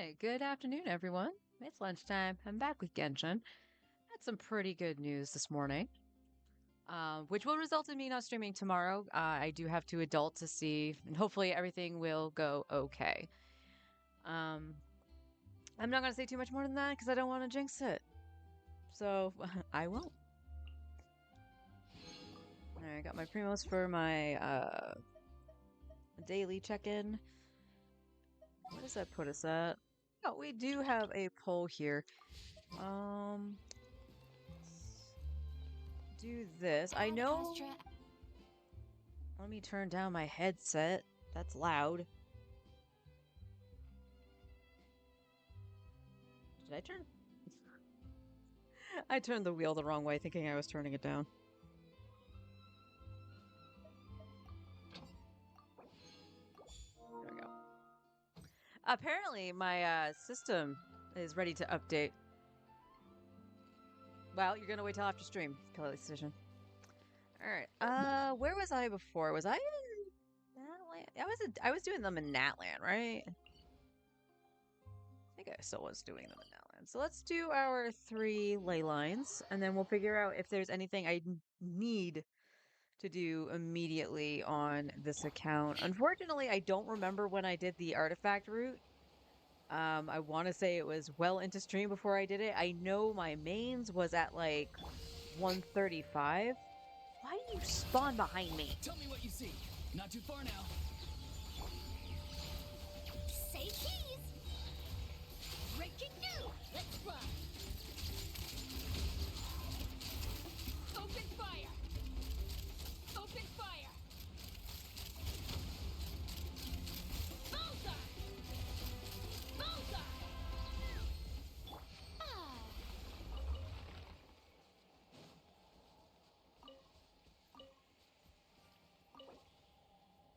Alright, good afternoon, everyone. It's lunchtime. I'm back with Genshin. Had some pretty good news this morning, which will result in me not streaming tomorrow. I do have two adults to see, and hopefully everything will go okay. Um, I'm not going to say too much more than that because I don't want to jinx it. So, I won't. Alright, I got my primos for my daily check-in. What does that put us at? Oh, we do have a poll here. Let's do this. I know. Let me turn down my headset. That's loud. Did I turn? I turned the wheel the wrong way, thinking I was turning it down. There we go. Apparently, my system is ready to update. Well, you're gonna wait till after stream. Kelly's decision. Alright. Where was I before? Was I in Natland? I was doing them in Natland, right? I think I still was doing them in Natland. So let's do our 3 ley lines, and then we'll figure out if there's anything I need to do immediately on this account. Unfortunately, I don't remember when I did the artifact route. I want to say it was well into stream before I did it. I know my mains was at like 135. Why do you spawn behind me? Tell me what you see. Not too far now. Say cheese. Breaking new. Let's run. Open fire. Open fire. Bullseye. Bullseye. Ah.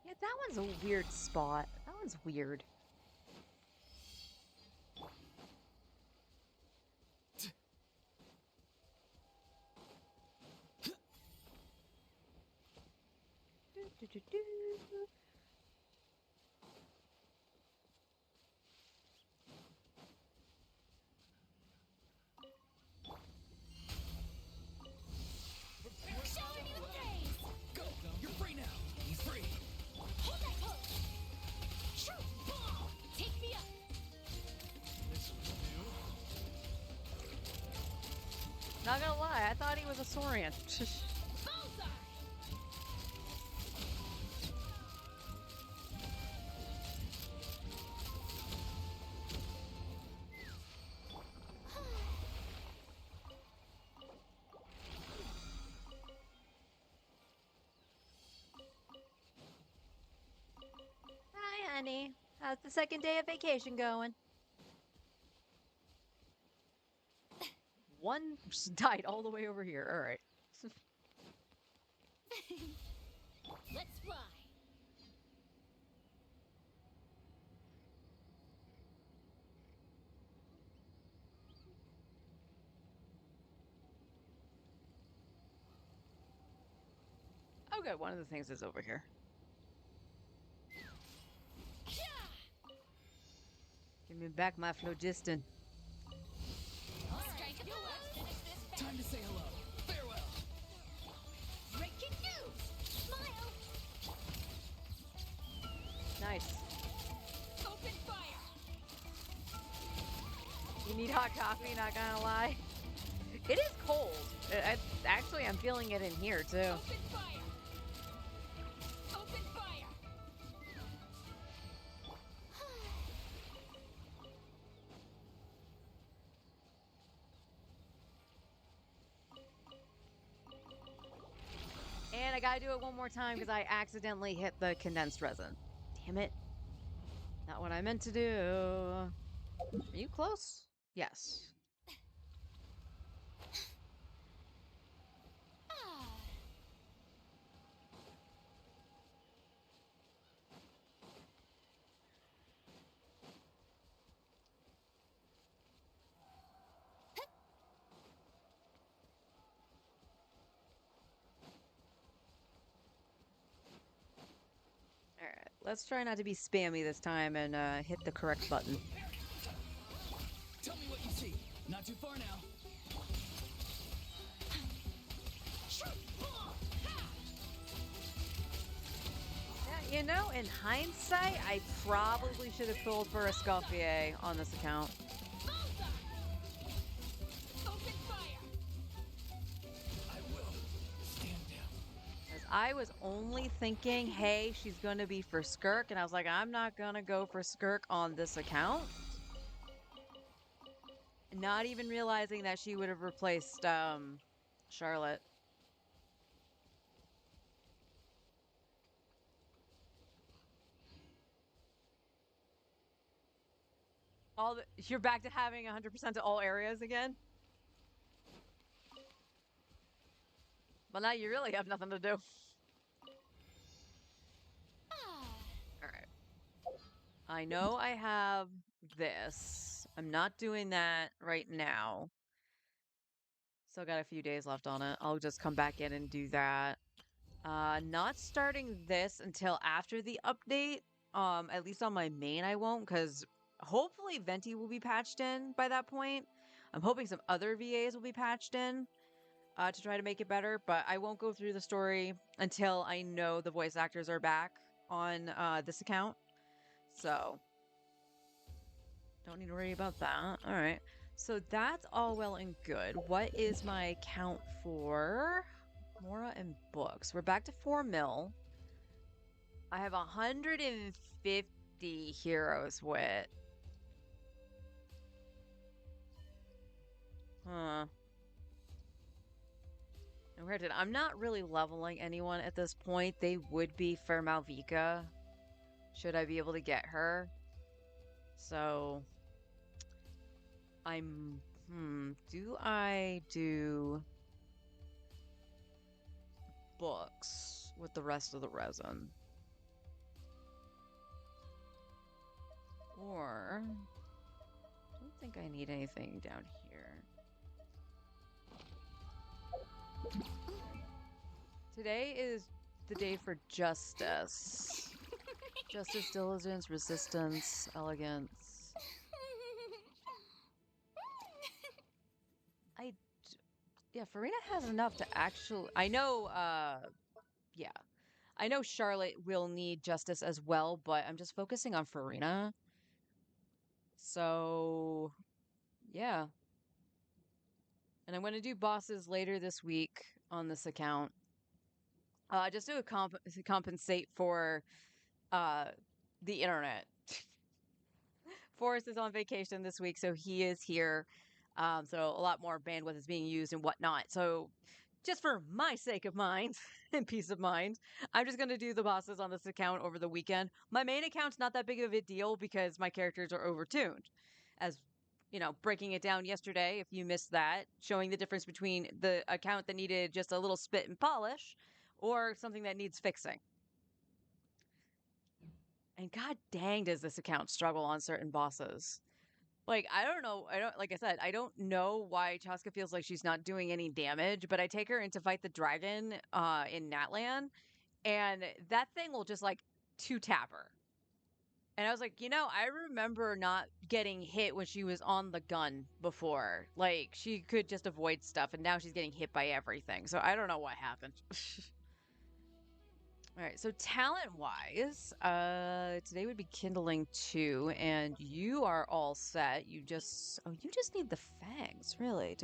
Yeah, that one's a weird spot. That one's weird. Do. Shower me with praise. Go! You're free now! He's free! Hold that pose. Shoot. Ball. Take me up. This was new. Not gonna lie, I thought he was a Saurian. Bullseye. Hi, honey. How's the second day of vacation going? One just died all the way over here. All right. Let's ride. Oh, good. One of the things is over here. Give me back my phlogiston. Strike a pose. Time to say hello. Farewell! Breaking news. Smile. Nice. Open fire. You need hot coffee, not gonna lie. It is cold. Actually, I'm feeling it in here, too. Open fire. Open fire. And I gotta do it one more time because I accidentally hit the condensed resin. Damn it. Not what I meant to do. Are you close? Yes. Ah. Alright, let's try not to be spammy this time and hit the correct button. Not too far now. Yeah, you know, in hindsight, I probably should have pulled for a Scuffier on this account. Bullseye! Open fire! I will. Stand down. As I was only thinking, hey, she's going to be for Skirk, and I was like, I'm not going to go for Skirk on this account. Not even realizing that she would have replaced Charlotte. You're back to having 100% to all areas again? Well, now you really have nothing to do. Ah, All right. I know I have this. I'm not doing that right now. Still got a few days left on it. I'll just come back in and do that. Not starting this until after the update. At least on my main I won't, because hopefully Venti will be patched in by that point. I'm hoping some other VAs will be patched in to try to make it better, but I won't go through the story until I know the voice actors are back on this account. So don't need to worry about that. All right. So that's all well and good. What is my count for Mora and books? We're back to 4 mil. I have 150 heroes wit. Huh. And granted, I'm not really leveling anyone at this point. They would be for Malvika, should I be able to get her. So do I do books with the rest of the resin? Or I don't think I need anything down here. Today is the day for justice. Justice, diligence, resistance, elegance. Yeah, Farina has enough to actually. I know. Yeah, I know Charlotte will need justice as well, but I'm just focusing on Farina. So, yeah. And I'm going to do bosses later this week on this account. Just to compensate for uh the internet. Forrest is on vacation this week, so he is here. So a lot more bandwidth is being used and whatnot. So just for my sake of mind and peace of mind, I'm just going to do the bosses on this account over the weekend. My main account's not that big of a deal because my characters are overtuned. As you know, breaking it down yesterday, if you missed that, showing the difference between the account that needed just a little spit and polish or something that needs fixing. And god dang, does this account struggle on certain bosses. Like, I don't know. Like I said, I don't know why Chaska feels like she's not doing any damage, but I take her in to fight the dragon in Natlan, and that thing will just like two tap her. And I was like, I remember not getting hit when she was on the gun before. Like, she could just avoid stuff, and now she's getting hit by everything. So I don't know what happened. All right, so talent-wise, today would be Kindling 2, and you are all set. You just need the fangs, really,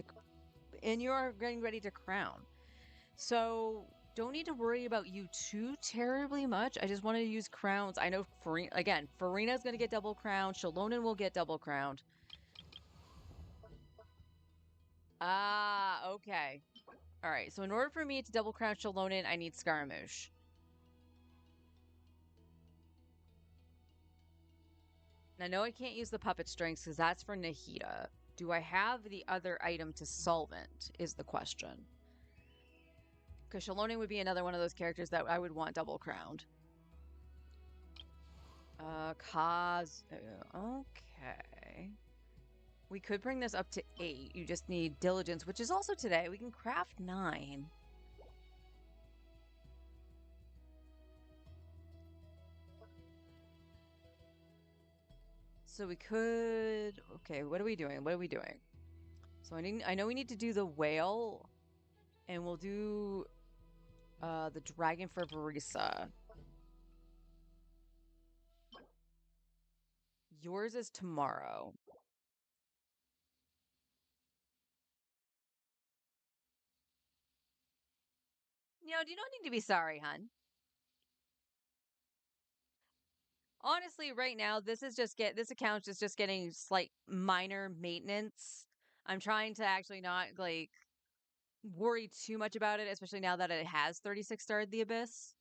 and you are getting ready to crown. So don't need to worry about you too terribly much. I just wanted to use crowns. I know Farina's gonna get double crowned. Shalonen will get double crowned. Ah, okay. All right, so in order for me to double crown Shalonen, I need Scaramouche. And I know I can't use the puppet strings because that's for Nahida. Do I have the other item to solvent is the question. Because Shalonen would be another one of those characters that I would want double crowned. Okay. We could bring this up to 8. You just need diligence, which is also today. We can craft 9. So we could... Okay, what are we doing? So I know we need to do the whale, and we'll do the dragon for Barisa. Yours is tomorrow. You don't need to be sorry, hun. Honestly, right now, this account is just getting slight minor maintenance. I'm trying to actually not like worry too much about it, especially now that it has 36 starred the abyss.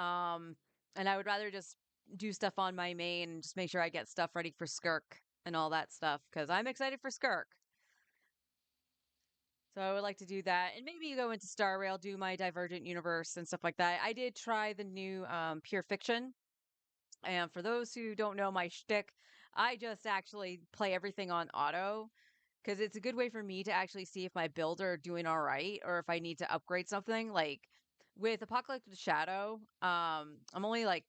Um, and I would rather just do stuff on my main and just make sure I get stuff ready for Skirk and all that stuff because I'm excited for Skirk. So I would like to do that, and maybe go into Star Rail, do my Divergent Universe and stuff like that. I did try the new Pure Fiction. And for those who don't know my shtick, I just actually play everything on auto because it's a good way for me to actually see if my builds are doing all right or if I need to upgrade something. Like with Apocalyptic Shadow, I'm only like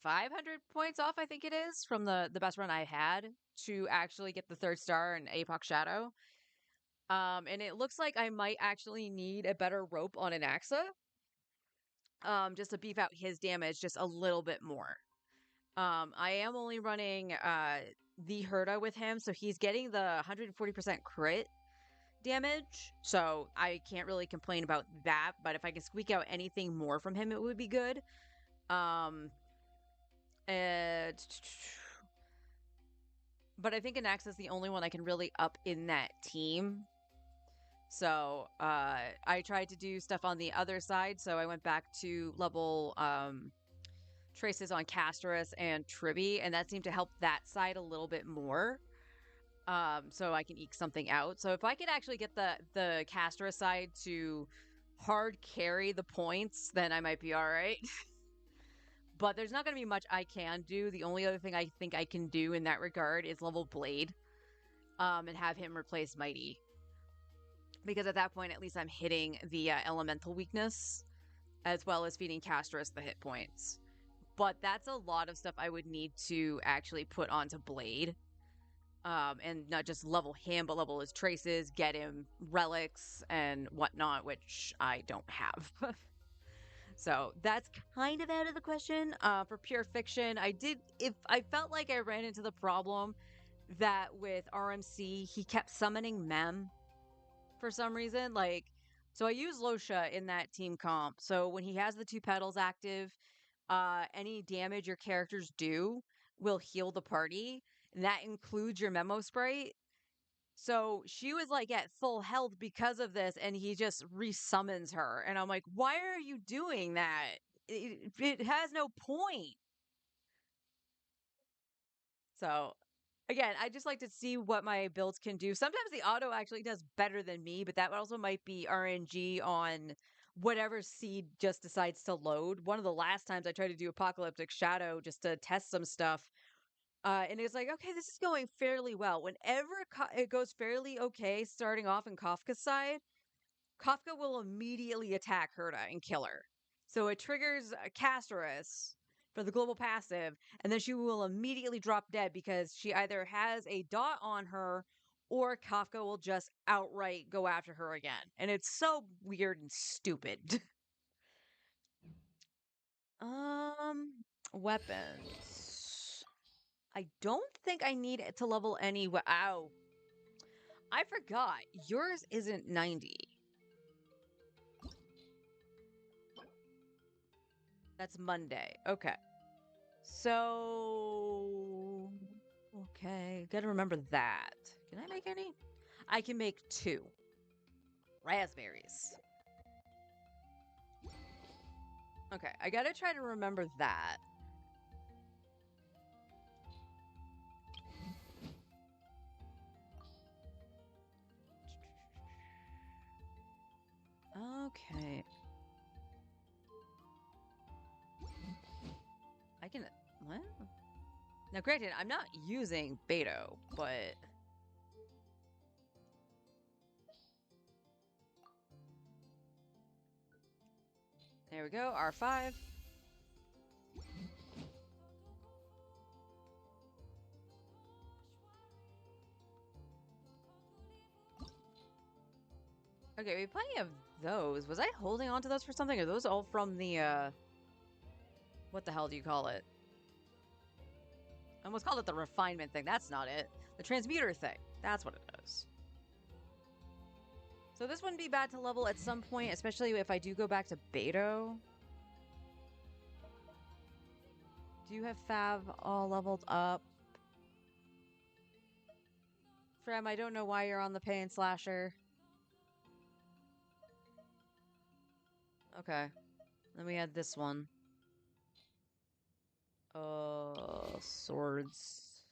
500 points off, I think it is, from the best run I had to actually get the 3rd star in Apoc Shadow. And it looks like I might actually need a better rope on an Axa, just to beef out his damage just a little bit more. I am only running the Herda with him, so he's getting the 140% crit damage. So I can't really complain about that, but if I can squeak out anything more from him, it would be good. And but I think Anax is the only one I can really up in that team. So I tried to do stuff on the other side, so I went back to level traces on Casterus and Tribby, and that seemed to help that side a little bit more. So I can eke something out. So if I could actually get the Casterus side to hard carry the points, then I might be all right. But there's not going to be much I can do. The only other thing I think I can do in that regard is level Blade, and have him replace Mighty. Because at that point, at least I'm hitting the elemental weakness, as well as feeding Casterus the hit points. But that's a lot of stuff I would need to actually put onto Blade. And not just level him, but level his traces, get him relics and whatnot, which I don't have. So that's kind of out of the question. For Pure Fiction, if I felt like I ran into the problem that with RMC, he kept summoning Mem for some reason. So I use Losha in that team comp. So when he has the 2 petals active, any damage your characters do will heal the party. And that includes your Memo Sprite. So she was like at full health because of this, and he just resummons her. And I'm like, why are you doing that? It has no point. So again, I just like to see what my builds can do. Sometimes the auto actually does better than me, but that also might be RNG on whatever seed just decides to load. One of the last times I tried to do Apocalyptic Shadow just to test some stuff, and it's like, okay, this is going fairly well. Whenever it goes fairly okay starting off in Kafka's side, Kafka will immediately attack Herda and kill her. So it triggers Casterus for the global passive, and then she will immediately drop dead because she either has a dot on her or Kafka will just outright go after her again. And it's so weird and stupid. um Weapons. I don't think I need it to level any. Ow. I forgot. Yours isn't 90. That's Monday. Okay. So, okay, gotta remember that. Can I make any? I can make 2. Raspberries. Okay, I gotta try to remember that. Okay. I can, what? Now, granted, I'm not using Beto, but... There we go, R5. Okay, we have plenty of those. Was I holding on to those for something? Are those all from the, what the hell do you call it? I almost called it the refinement thing. That's not it. The transmuter thing. That's what it is. So this wouldn't be bad to level at some point, especially if I do go back to Beto. Do you have Fav all leveled up? Frem, I don't know why you're on the Pain Slasher. Okay. Then we had this one. Swords.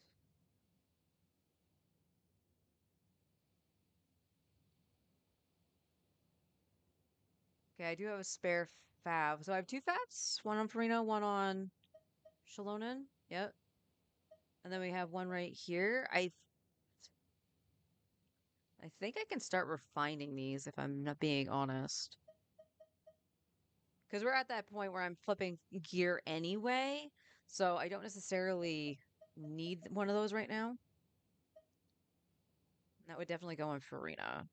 Okay, I do have a spare Fav. So I have two Favs. One on Farina, one on Shalonen. Yep. And then we have one right here. I think I can start refining these if I'm not being honest. Because we're at that point where I'm flipping gear anyway. So I don't necessarily need one of those right now. That would definitely go in Farina.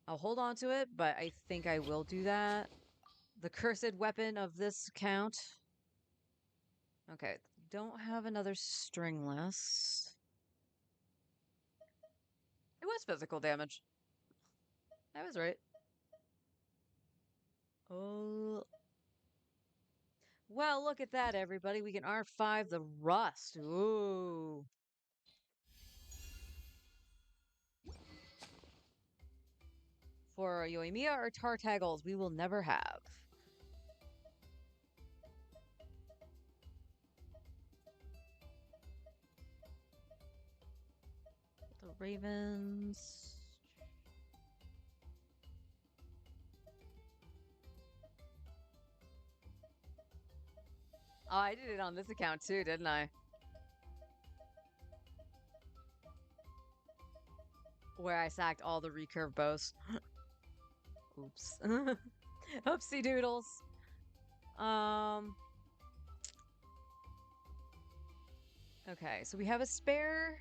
I'll hold on to it, but I think I will do that. The cursed weapon of this count. Okay, don't have another stringless. It was physical damage. I was right. Oh. Well, look at that, everybody. We can R5 the rust. Ooh. For Yoimiya or Tartaggles, we will never have. The Ravens. Oh, I did it on this account too, didn't I? Where I sacked all the recurve bows. Oops. Oopsie doodles. Um. Okay, so we have a spare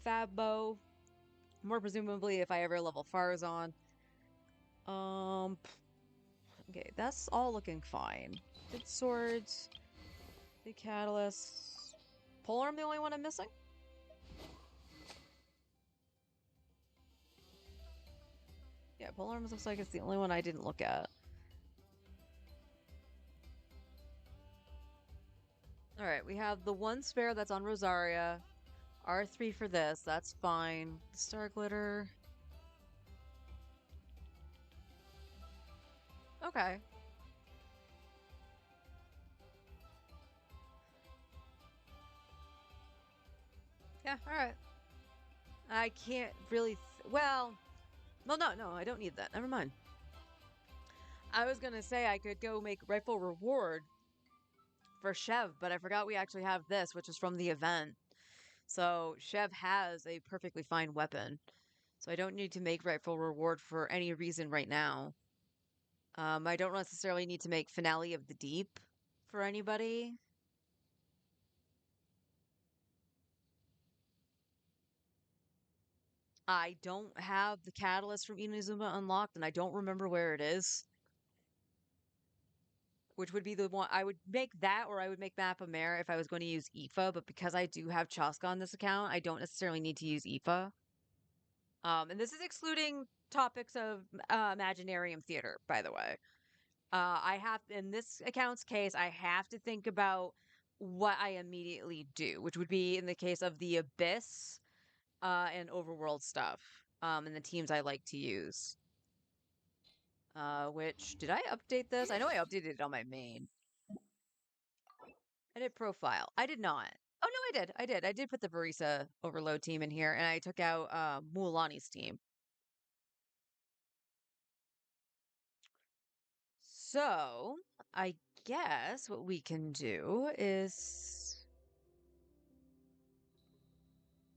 Fab bow. More presumably if I ever level Farazan. Okay, that's all looking fine. Good swords. The catalyst. Polearm the only one I'm missing? Yeah, polearm looks like it's the only one I didn't look at. Alright, we have the one spare that's on Rosaria. R3 for this, that's fine. Star Glitter. Okay. Yeah, alright. I can't really... well, no, I don't need that. Never mind. I was gonna say I could go make Rifle Reward for Chev, but I forgot we actually have this, which is from the event. So Chev has a perfectly fine weapon. So I don't need to make Rifle Reward for any reason right now. I don't necessarily need to make Finale of the Deep for anybody. I don't have the Catalyst from Inazuma unlocked, and I don't remember where it is. Which would be the one I would make that, or I would make Map of Mare if I was going to use Aoife, but because I do have Chaska on this account, I don't necessarily need to use Aoife. And this is excluding topics of Imaginarium Theater, by the way. I have, in this account's case, I have to think about what I immediately do, which would be in the case of the Abyss and Overworld stuff, and the teams I like to use. Which, did I update this? I know I updated it on my main. Edit profile. I did not. Oh, no, I did. I did put the Barisa Overload team in here, and I took out Mualani's team. So, I guess what we can do is...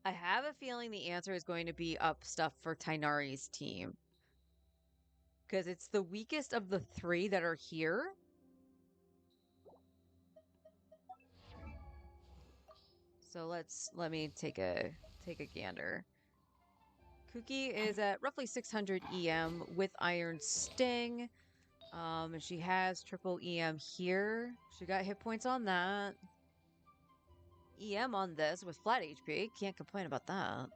I have a feeling the answer is going to be up stuff for Tainari's team. Because it's the weakest of the three that are here. So let me take a gander. Kuki is at roughly 600 EM with Iron Sting. And she has triple EM here. She got hit points on that. EM on this with flat HP. Can't complain about that.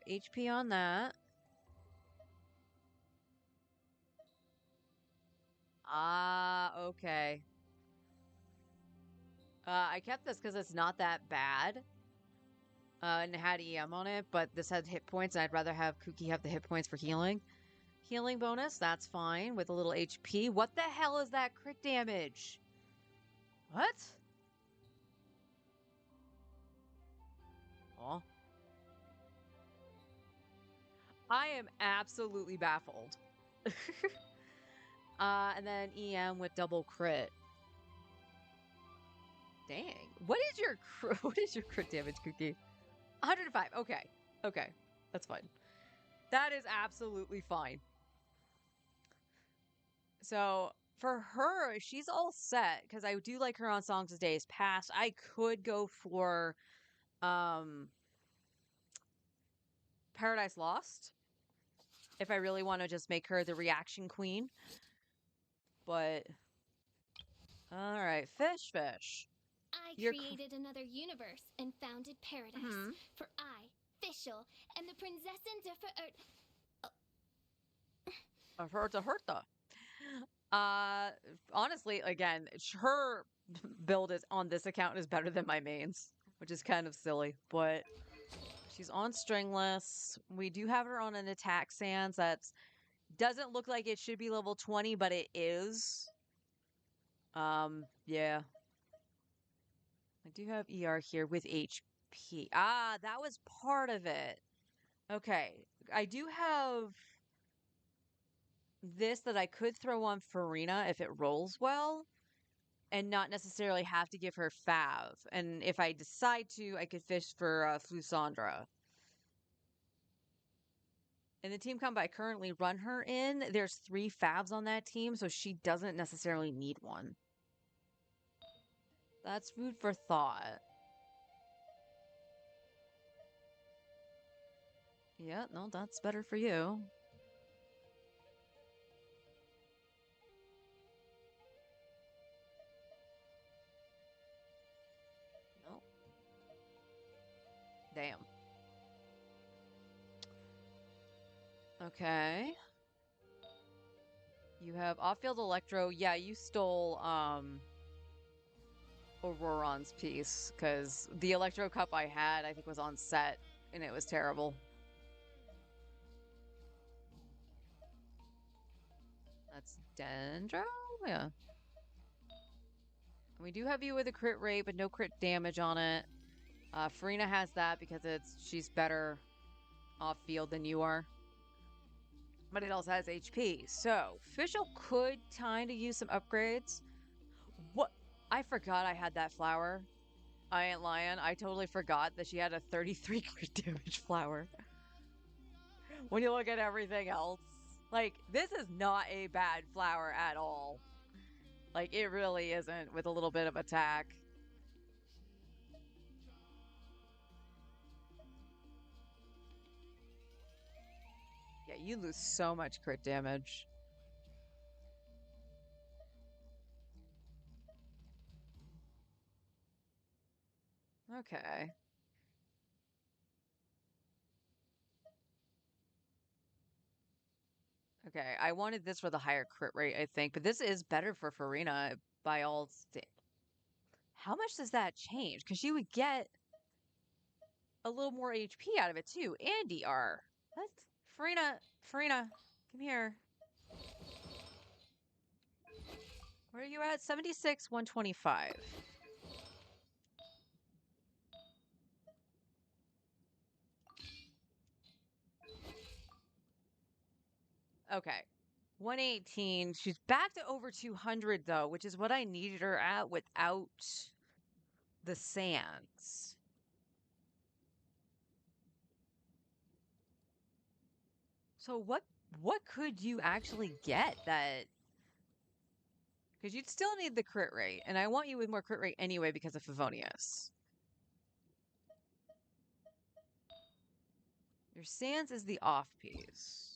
HP on that. Ah, okay. I kept this because it's not that bad. And it had EM on it, but this had hit points, and I'd rather have Kuki have the hit points for healing. Healing bonus, that's fine, with a little HP. What the hell is that crit damage? What? Oh. I am absolutely baffled. And then EM with double crit. Dang. What is your crit damage, Kuki? 105. Okay. Okay. That's fine. That is absolutely fine. So for her, she's all set because I do like her on Songs of Days Past. I could go for Paradise Lost if I really want to just make her the reaction queen. But all right, fish. I You're created another universe and founded paradise. For I, Fischl, am the Prinzessin de Herta. Honestly, again, her build is on this account is better than my mains, which is kind of silly, but she's on stringless. We do have her on an attack sans that's doesn't look like it should be level 20, but it is. Yeah. I do have ER here with HP. Ah, that was part of it. Okay. I do have this that I could throw on Farina if it rolls well and not necessarily have to give her Fav. And if I decide to, I could fish for Flusandra. In the team comp I currently run her in, there's 3 Favs on that team, so she doesn't necessarily need one. That's food for thought. Yeah, no, that's better for you. No. Damn. Okay. You have off-field Electro. Yeah, you stole Auroron's piece because the Electro Cup I had, I think, was on set and it was terrible. That's Dendro? Yeah. We do have you with a crit rate, but no crit damage on it. Farina has that because she's better off field than you are. But it also has HP. So, Fischl could kind of use some upgrades. What? I forgot I had that flower. I ain't lying. I totally forgot that she had a 33 crit damage flower. When you look at everything else. Like, this is not a bad flower at all. Like, it really isn't with a little bit of attack. Yeah, you lose so much crit damage. Okay. Okay, I wanted this for the higher crit rate, I think, but this is better for Farina by all. How much does that change? Because she would get a little more HP out of it too, and DR. What? Farina, come here. Where are you at? 76, 125. Okay. 118. She's back to over 200 though, which is what I needed her at without the sands. So what could you actually get that because you'd still need the crit rate, and I want you with more crit rate anyway because of Favonius. Your Sans is the off piece.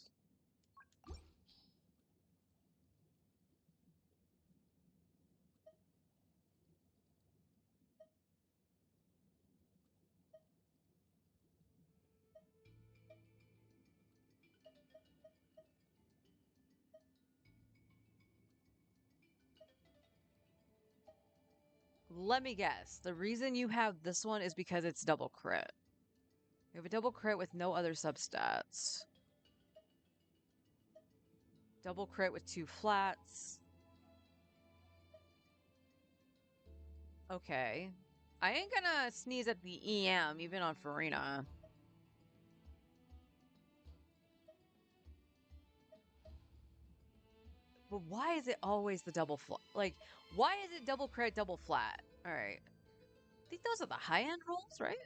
Let me guess. The reason you have this one is because it's double crit. You have a double crit with no other substats. Double crit with 2 flats. Okay. I ain't gonna sneeze at the EM, even on Farina. But why is it always the double flat? Like, why is it double crit, double flat? All right. I think those are the high end rolls, right?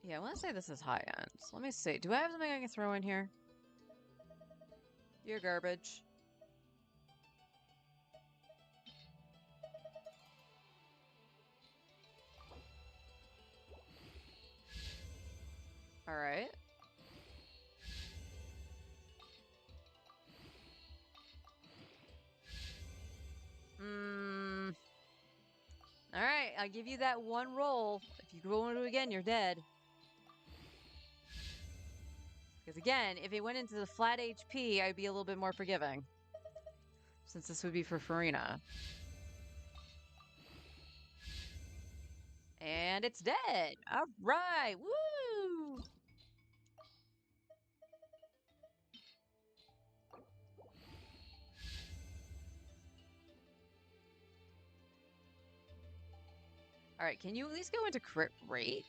Yeah, I want to say this is high end. So let me see. Do I have something I can throw in here? You're garbage. All right. Hmm. All right, I'll give you that one roll. If you roll into it again, you're dead. Because again, if it went into the flat HP, I'd be a little bit more forgiving. Since this would be for Farina. And it's dead. All right. Woo! All right, can you at least go into crit rate?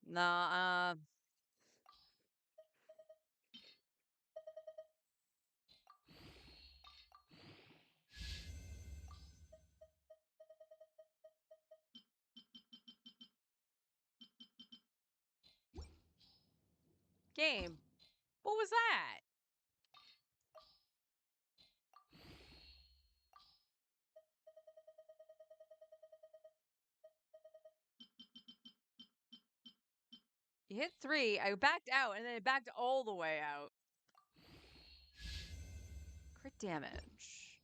Nah, game. What was that? You hit 3, I backed out, and then it backed all the way out. Crit damage.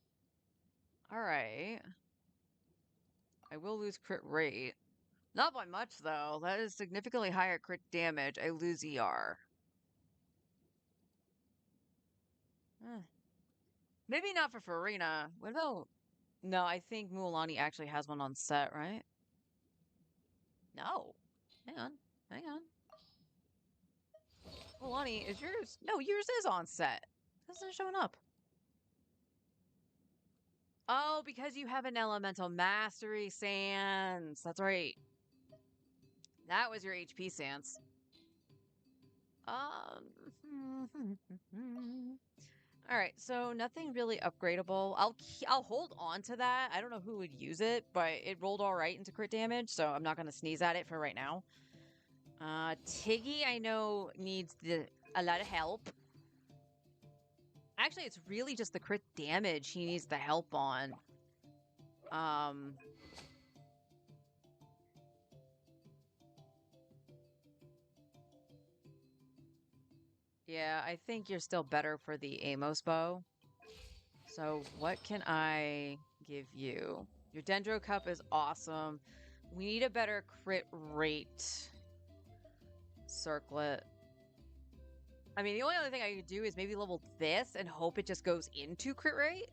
All right. I will lose crit rate. Not by much, though. That is significantly higher crit damage. I lose ER. Maybe not for Farina. What about... No, I think Mualani actually has one on set, right? No. Hang on. Hang on. Mualani, is yours? No, yours is on set. This isn't showing up. Oh, because you have an elemental mastery sans. That's right. That was your HP sans. All right, so nothing really upgradable. I'll hold on to that. I don't know who would use it, but it rolled all right into crit damage, so I'm not gonna sneeze at it for right now. Tiggy, I know needs a lot of help. Actually, it's really just the crit damage he needs the help on. Yeah, I think you're still better for the Amos bow. So what can I give you? Your Dendro Cup is awesome. We need a better crit rate circlet. I mean, the only other thing I could do is maybe level this and hope it just goes into crit rate.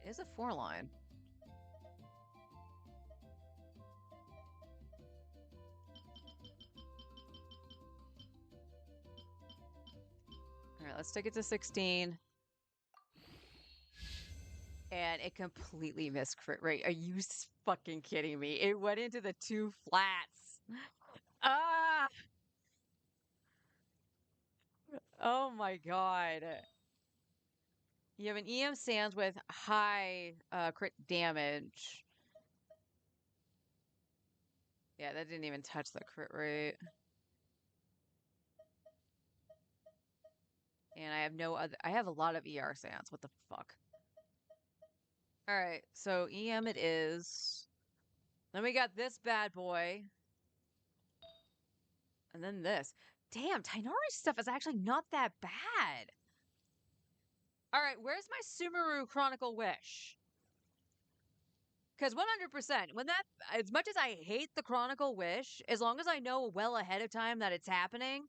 It is a 4-line. All right, let's take it to 16. And it completely missed crit rate. Are you fucking kidding me? It went into the 2 flats. Ah! Oh my god. You have an EM Sans with high crit damage. Yeah, that didn't even touch the crit rate. And I have no other. I have a lot of ER sands. What the fuck? All right, so EM it is. Then we got this bad boy. And then this. Damn, Tainari's stuff is actually not that bad. All right, where's my Sumeru Chronicle Wish? Because 100%, when that, as much as I hate the Chronicle Wish, as long as I know well ahead of time that it's happening,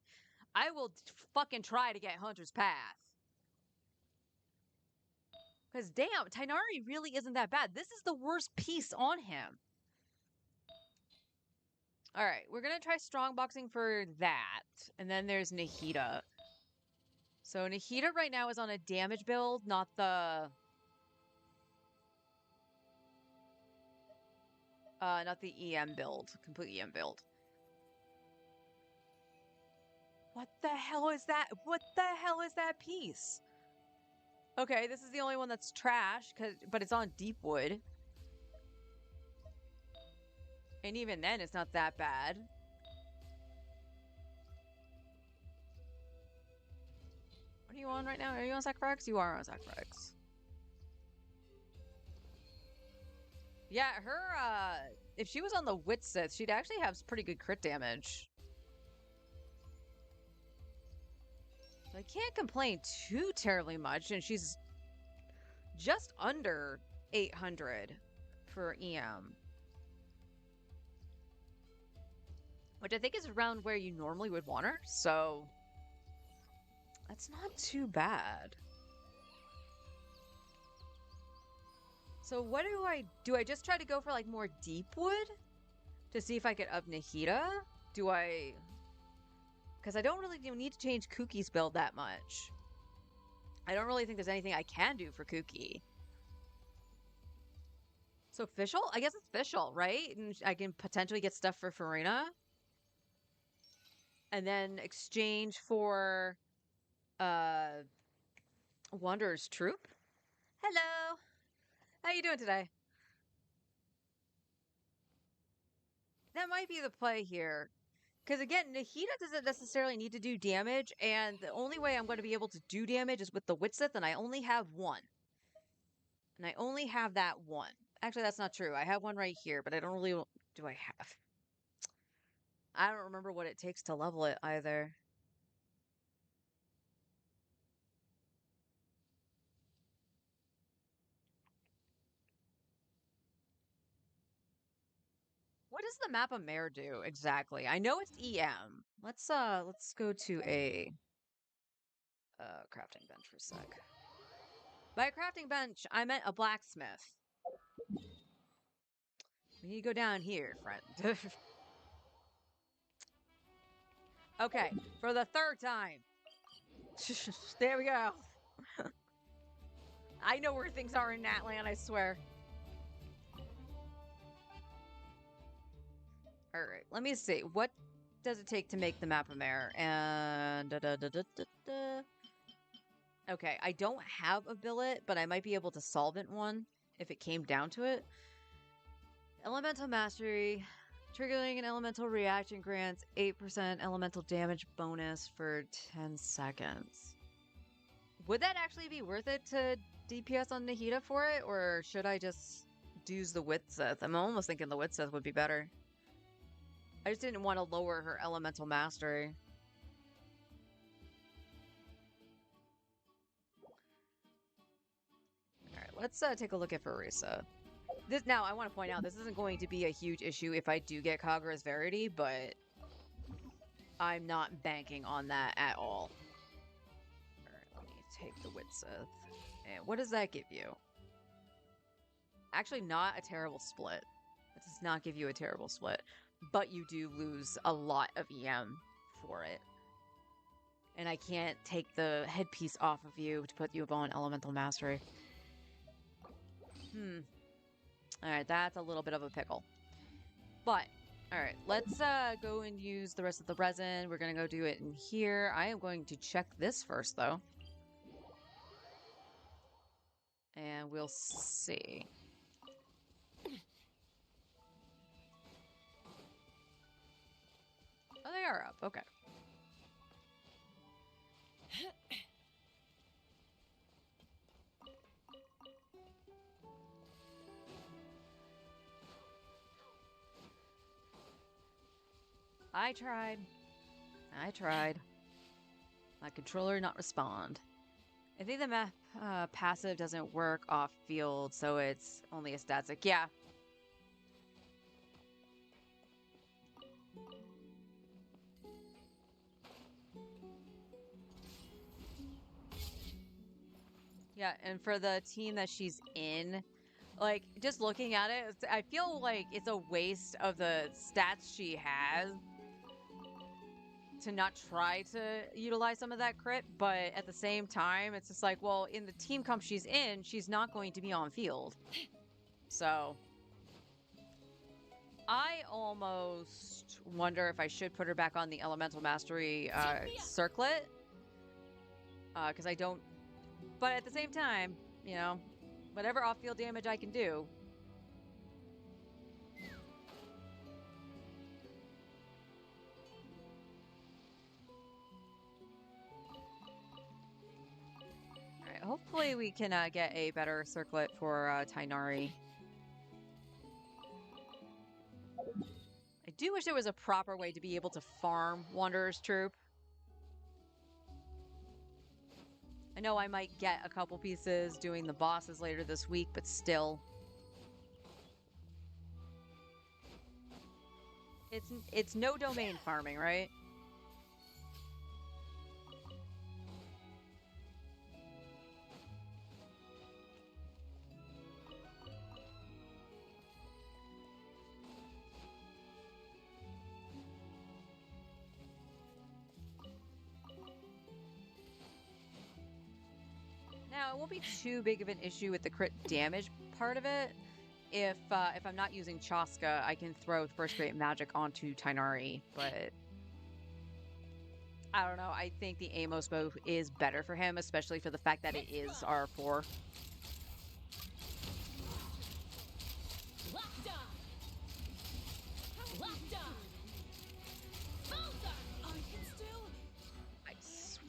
I will fucking try to get Hunter's Path. Because damn, Tainari really isn't that bad. This is the worst piece on him. All right, we're going to try Strongboxing for that. And then there's Nahida. So Nahida right now is on a damage build, not the... not the EM build. Complete EM build. What the hell is that? What the hell is that piece? Okay, this is the only one that's trash, but it's on deep wood. And even then, it's not that bad. What are you on right now? Are you on Sacrifice? You are on Sacrifice. Yeah, her, if she was on the Wit Sith, she'd actually have pretty good crit damage. So I can't complain too terribly much, and she's just under 800 for EM. Which I think is around where you normally would want her, so that's not too bad. So what do I do? I just try to go for like more deep wood to see if I get up Nahida? Do I... Because I don't really need to change Kuki's build that much. I don't really think there's anything I can do for Kuki. So Fischl? I guess it's Fischl, right? And I can potentially get stuff for Farina. And then exchange for Wanderer's Troop. Hello. How you doing today? That might be the play here. Because again, Nahida doesn't necessarily need to do damage, and the only way I'm going to be able to do damage is with the Witsith, and I only have one. And I only have that one. Actually, that's not true. I have one right here, but I don't really... Do I have? I don't remember what it takes to level it either. What does the map of Mare do exactly? I know it's EM. Let's go to a crafting bench for a sec. By a crafting bench, I meant a blacksmith. We need to go down here, friend. Okay, for the third time. There we go. I know where things are in Natland, I swear. Alright, let me see. What does it take to make the map of Mare? And... Okay, I don't have a billet, but I might be able to solvent one if it came down to it. Elemental Mastery. Triggering an elemental reaction grants 8% elemental damage bonus for 10 seconds. Would that actually be worth it to DPS on Nahida for it, or should I just use the Witsith? I'm almost thinking the Witsith would be better. I just didn't want to lower her elemental mastery. Alright, let's take a look at Farisa. Now, I want to point out, this isn't going to be a huge issue if I do get Kagura's Verity, but I'm not banking on that at all. Alright, let me take the Witsith. And what does that give you? Actually, not a terrible split. It does not give you a terrible split. But you do lose a lot of EM for it. And I can't take the headpiece off of you to put you on Elemental Mastery. Alright, that's a little bit of a pickle. But, alright, let's go and use the rest of the resin. We're gonna go do it in here. I am going to check this first, though. And we'll see. Oh, they are up. Okay. I tried. My controller not respond. I think the map passive doesn't work off field, so it's only a static. Yeah. Yeah, and for the team that she's in, like, just looking at it, I feel like it's a waste of the stats she has to not try to utilize some of that crit, but at the same time, it's just like, well, in the team comp she's in, she's not going to be on field. So I almost wonder if I should put her back on the Elemental Mastery circlet. Because I don't, but at the same time, you know, whatever off-field damage I can do. All right, hopefully we can get a better circlet for Tainari. I do wish there was a proper way to be able to farm Wanderer's Troop. I know I might get a couple pieces doing the bosses later this week, but still. It's no domain farming, right? Now, it won't be too big of an issue with the crit damage part of it. If I'm not using Chaska, I can throw First Rate Magic onto Tainari, but I don't know. I think the Amos move is better for him, especially for the fact that it is R4. I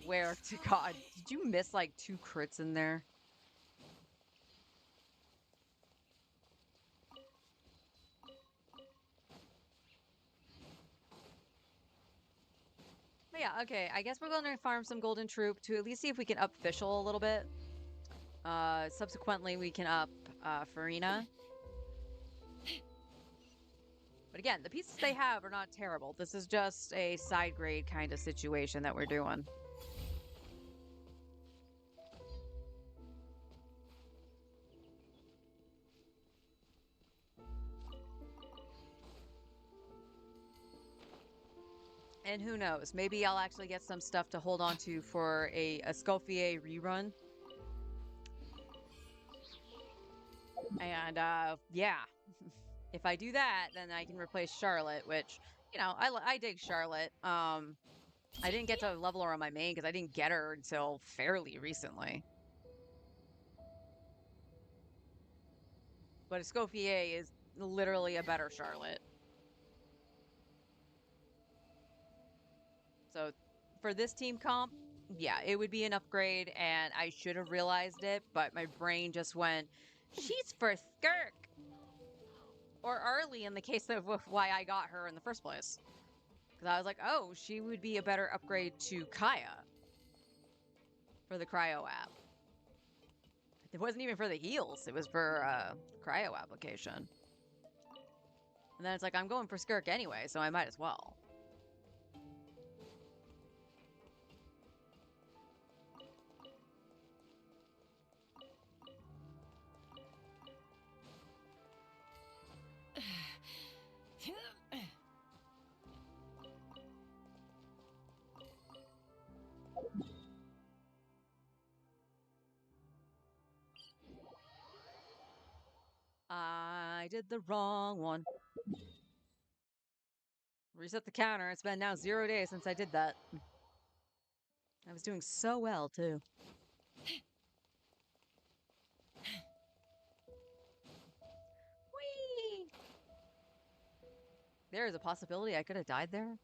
swear to God, did you miss like 2 crits in there? But yeah, okay. I guess we're going to farm some Golden Troop to at least see if we can up Fischl a little bit. Subsequently, we can up Farina. But again, the pieces they have are not terrible. This is just a side grade kind of situation that we're doing. And who knows, maybe I'll actually get some stuff to hold on to for a Escoffier rerun. And yeah, if I do that, then I can replace Charlotte, which, you know, I dig Charlotte. I didn't get to level her on my main because I didn't get her until fairly recently. But Escoffier is literally a better Charlotte. So for this team comp, yeah, it would be an upgrade, and I should have realized it, but my brain just went, she's for Skirk! Or Arlie in the case of why I got her in the first place. Because I was like, oh, she would be a better upgrade to Kaya for the Cryo app. It wasn't even for the heals, it was for Cryo application. And then it's like, I'm going for Skirk anyway, so I might as well. I did the wrong one. Reset the counter. It's been now 0 days since I did that. I was doing so well, too. Whee! There is a possibility I could have died there.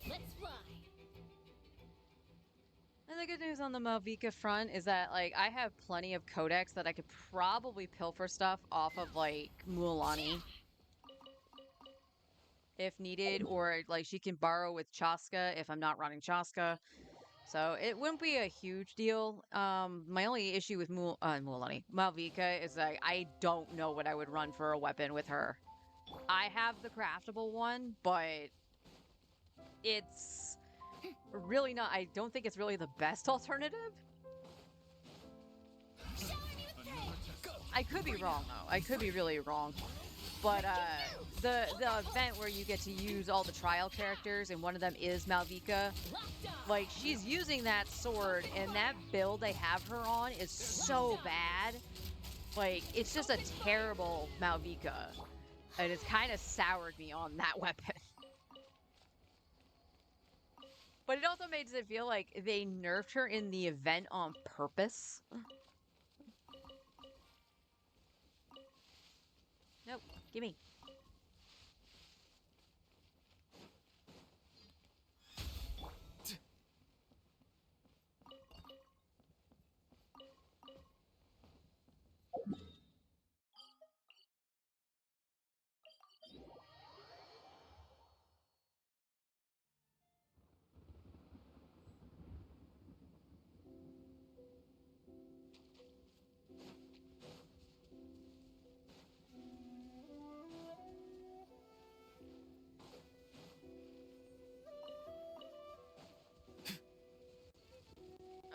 Let's fly. And the good news on the Malvika front is that, like, I have plenty of codex that I could probably pilfer stuff off of, like, Mualani if needed, or, like, she can borrow with Chaska if I'm not running Chaska. So it wouldn't be a huge deal. My only issue with Mualani, Malvika, is that I don't know what I would run for a weapon with her. I have the craftable one, but it's really not, I don't think it's really the best alternative. I could be wrong though. I could be really wrong. But the event where you get to use all the trial characters and one of them is Malvika, like she's using that sword and that build they have her on is so bad. Like it's just a terrible Malvika. And it's kind of soured me on that weapon. But it also makes it feel like they nerfed her in the event on purpose. Nope, gimme.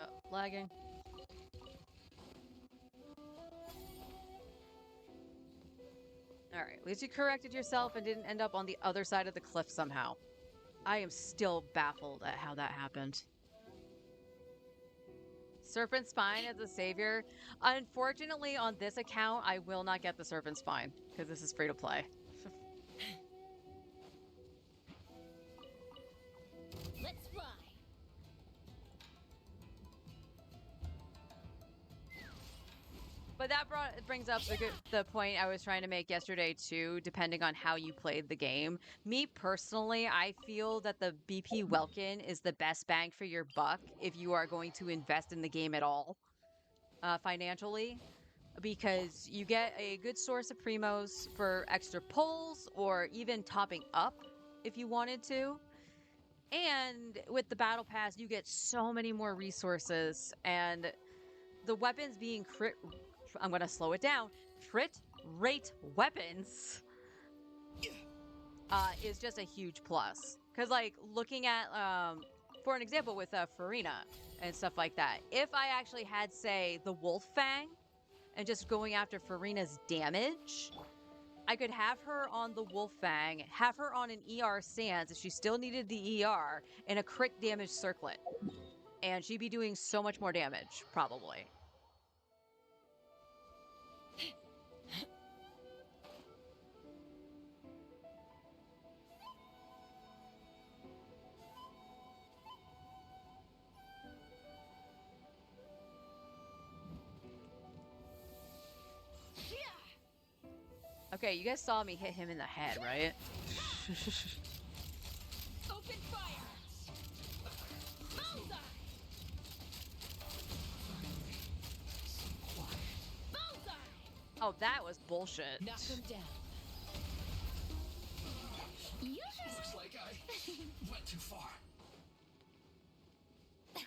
Oh, lagging. Alright, at least you corrected yourself and didn't end up on the other side of the cliff somehow. I am still baffled at how that happened. Serpent Spine as a savior. Unfortunately, on this account, I will not get the Serpent Spine, because this is free to play. Let's fly. But that brings up the point I was trying to make yesterday too, depending on how you played the game. Me personally, I feel that the BP Welkin is the best bang for your buck if you are going to invest in the game at all, financially, because you get a good source of primos for extra pulls or even topping up if you wanted to. And with the battle pass, you get so many more resources, and the weapons being crit, I'm going to slow it down, crit rate weapons is just a huge plus. Because, like, looking at, for an example with Farina and stuff like that, if I actually had, say, the Wolf Fang and just going after Farina's damage, I could have her on the Wolf Fang, have her on an ER Sands if she still needed the ER, and a crit damage circlet. And she'd be doing so much more damage, probably. Okay, you guys saw me hit him in the head, right? Open fire. Bullseye. Bullseye. Oh, that was bullshit. Knock him down. Looks like I went too far. All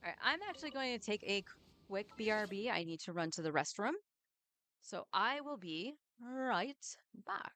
right, I'm actually going to take a quick BRB. I need to run to the restroom. So I will be right back.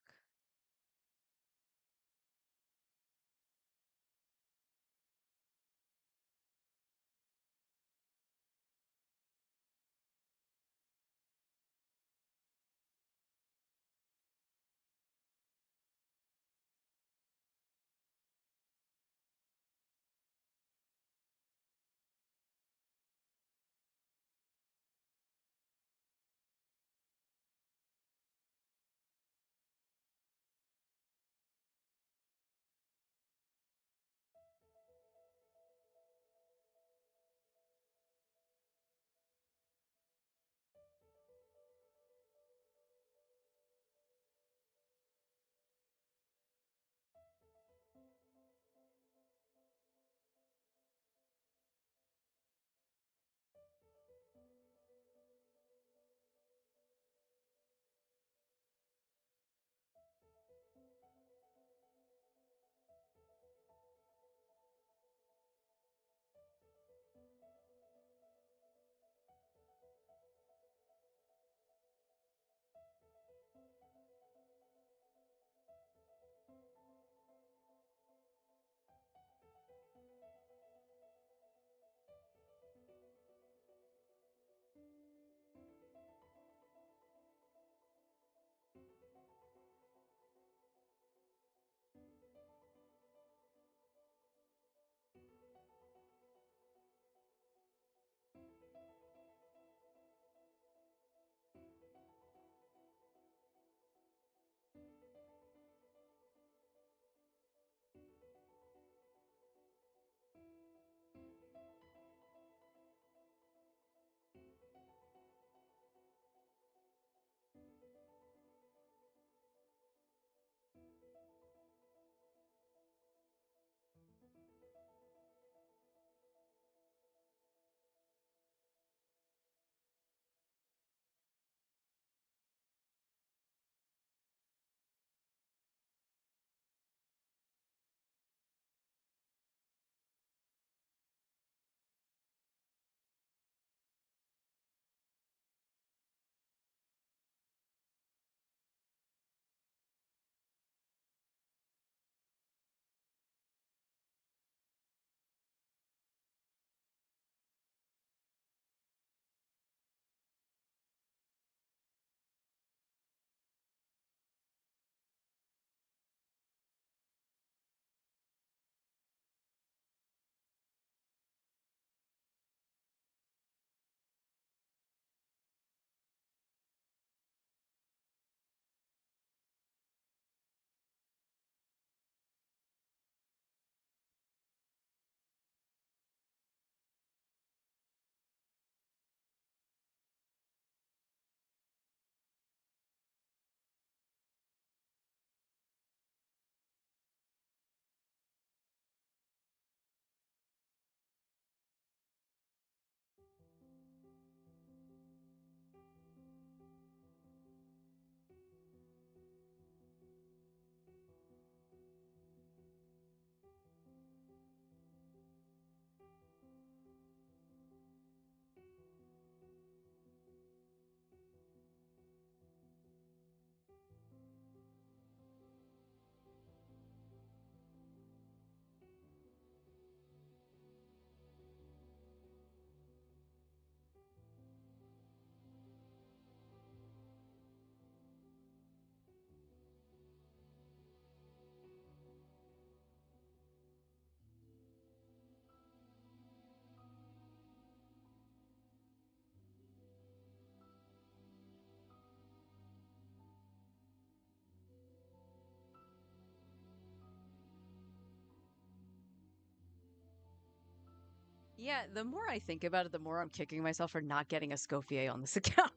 Yeah, the more I think about it, the more I'm kicking myself for not getting a Escoffier on this account.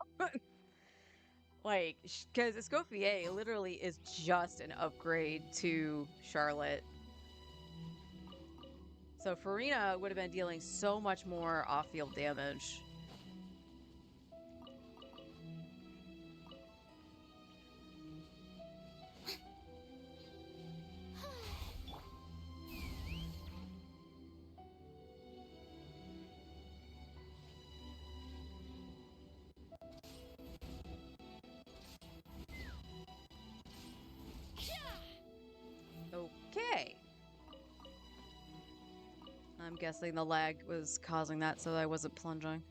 Like, because Escoffier literally is just an upgrade to Charlotte. So Farina would have been dealing so much more off-field damage. Okay. I'm guessing the lag was causing that so I wasn't plunging.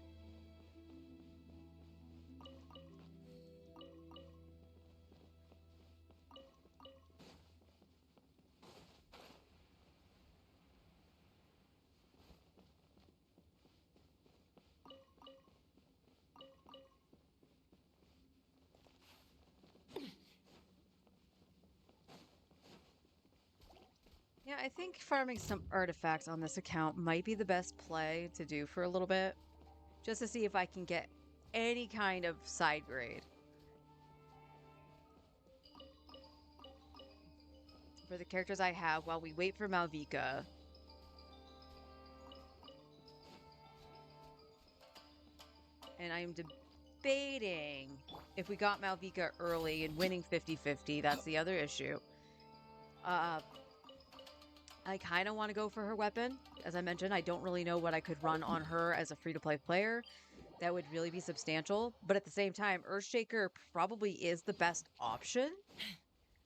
Yeah, I think farming some artifacts on this account might be the best play to do for a little bit, just to see if I can get any kind of side grade. For the characters I have while we wait for Malvika. And I'm debating if we got Malvika early and winning 50-50, that's the other issue. I kind of want to go for her weapon. As I mentioned, I don't really know what I could run on her as a free-to-play player. That would really be substantial. But at the same time, Earthshaker probably is the best option.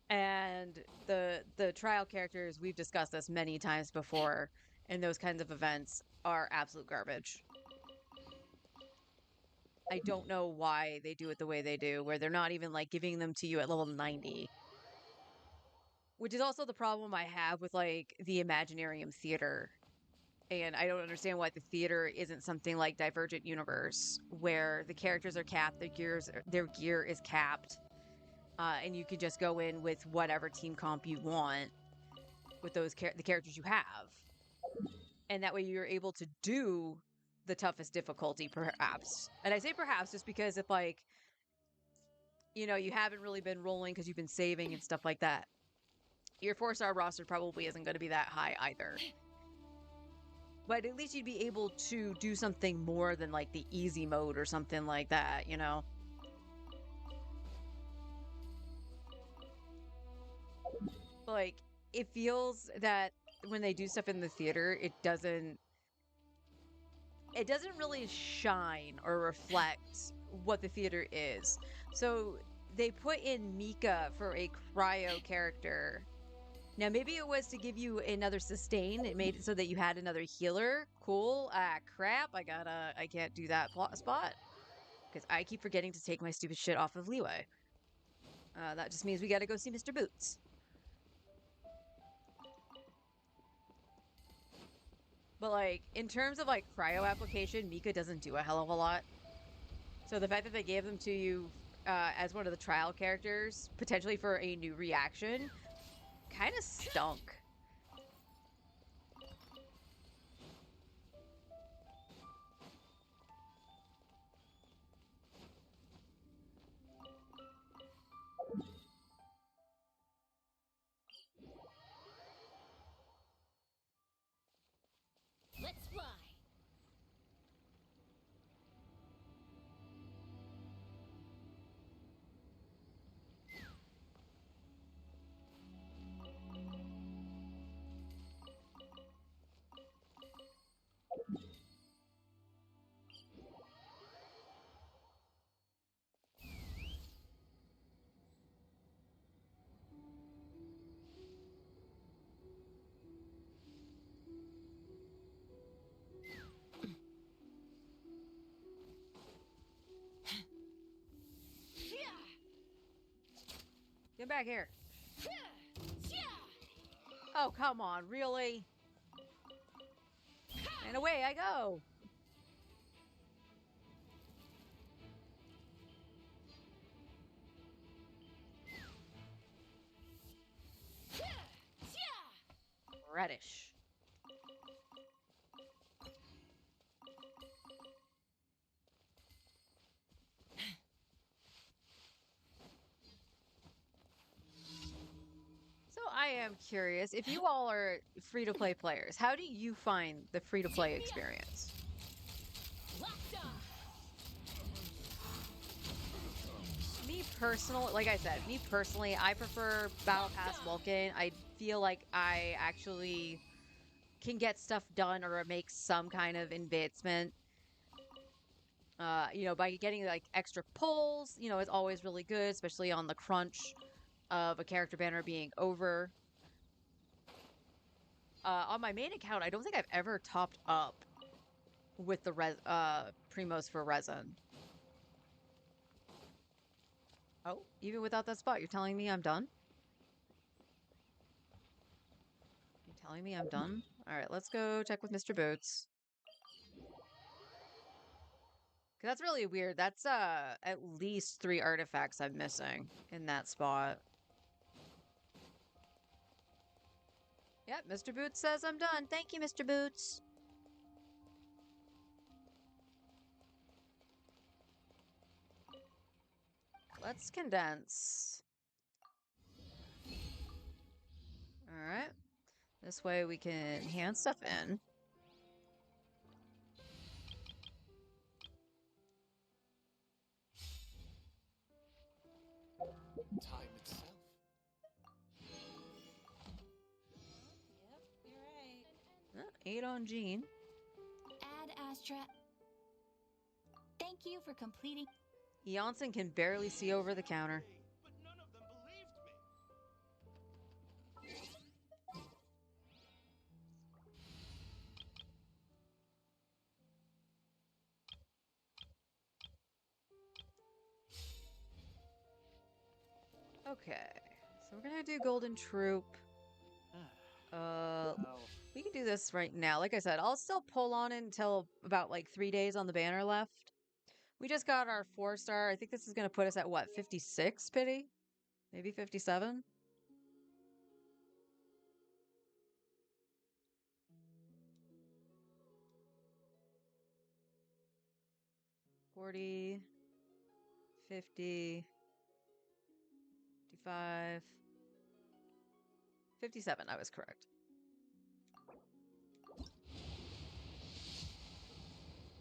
And the trial characters, we've discussed this many times before, and those kinds of events are absolute garbage. I don't know why they do it the way they do, where they're not even like giving them to you at level 90. Which is also the problem I have with like the Imaginarium theater. And I don't understand why the theater isn't something like Divergent Universe, where the characters are capped, their gear is capped, and you can just go in with whatever team comp you want with the characters you have, and that way you're able to do the toughest difficulty, perhaps. And I say perhaps just because if like you haven't really been rolling because you've been saving and stuff like that, your 4-star roster probably isn't going to be that high either. But at least you'd be able to do something more than like the easy mode or something like that, you know? Like, it feels that when they do stuff in the theater, it doesn't really shine or reflect what the theater is. So they put in Mika for a cryo character. Now, maybe it was to give you another sustain. It made it so that you had another healer. Cool. Ah, crap. I can't do that spot. Because I keep forgetting to take my stupid shit off of Leeway. That just means we gotta go see Mr. Boots. But, like, in terms of, like, cryo application, Mika doesn't do a hell of a lot. So the fact that they gave them to you as one of the trial characters, potentially for a new reaction, kind of stunk. Let's fly. Get back here. Oh, come on, really? And away I go. Reddish. am curious, if you all are free-to-play players, how do you find the free-to-play experience? Me personally, like I said, me personally, I prefer Battle Pass Vulcan. I feel like I actually can get stuff done or make some kind of advancement. By getting like extra pulls, it's always really good, especially on the crunch of a character banner being over. On my main account, I don't think I've ever topped up with the primos for resin. Oh, even without that spot, you're telling me I'm done? You're telling me I'm done? All right, let's go check with Mr. Boots. 'Cause that's really weird. That's at least 3 artifacts I'm missing in that spot. Yep, Mr. Boots says I'm done. Thank you, Mr. Boots. Let's condense. All right. This way we can hand stuff in. Time itself. Yep, you're right. 8 on Jean. Ad Astra. Thank you for completing. Eonson can barely see over the counter. But none of them believed me. Okay, so we're gonna do Golden Troop. We can do this right now. Like I said, I'll still pull on it until about like 3 days on the banner left. We just got our 4-star. I think this is gonna put us at what, 56, Pity? Maybe 57? $40, $50, $55, $57. I was correct.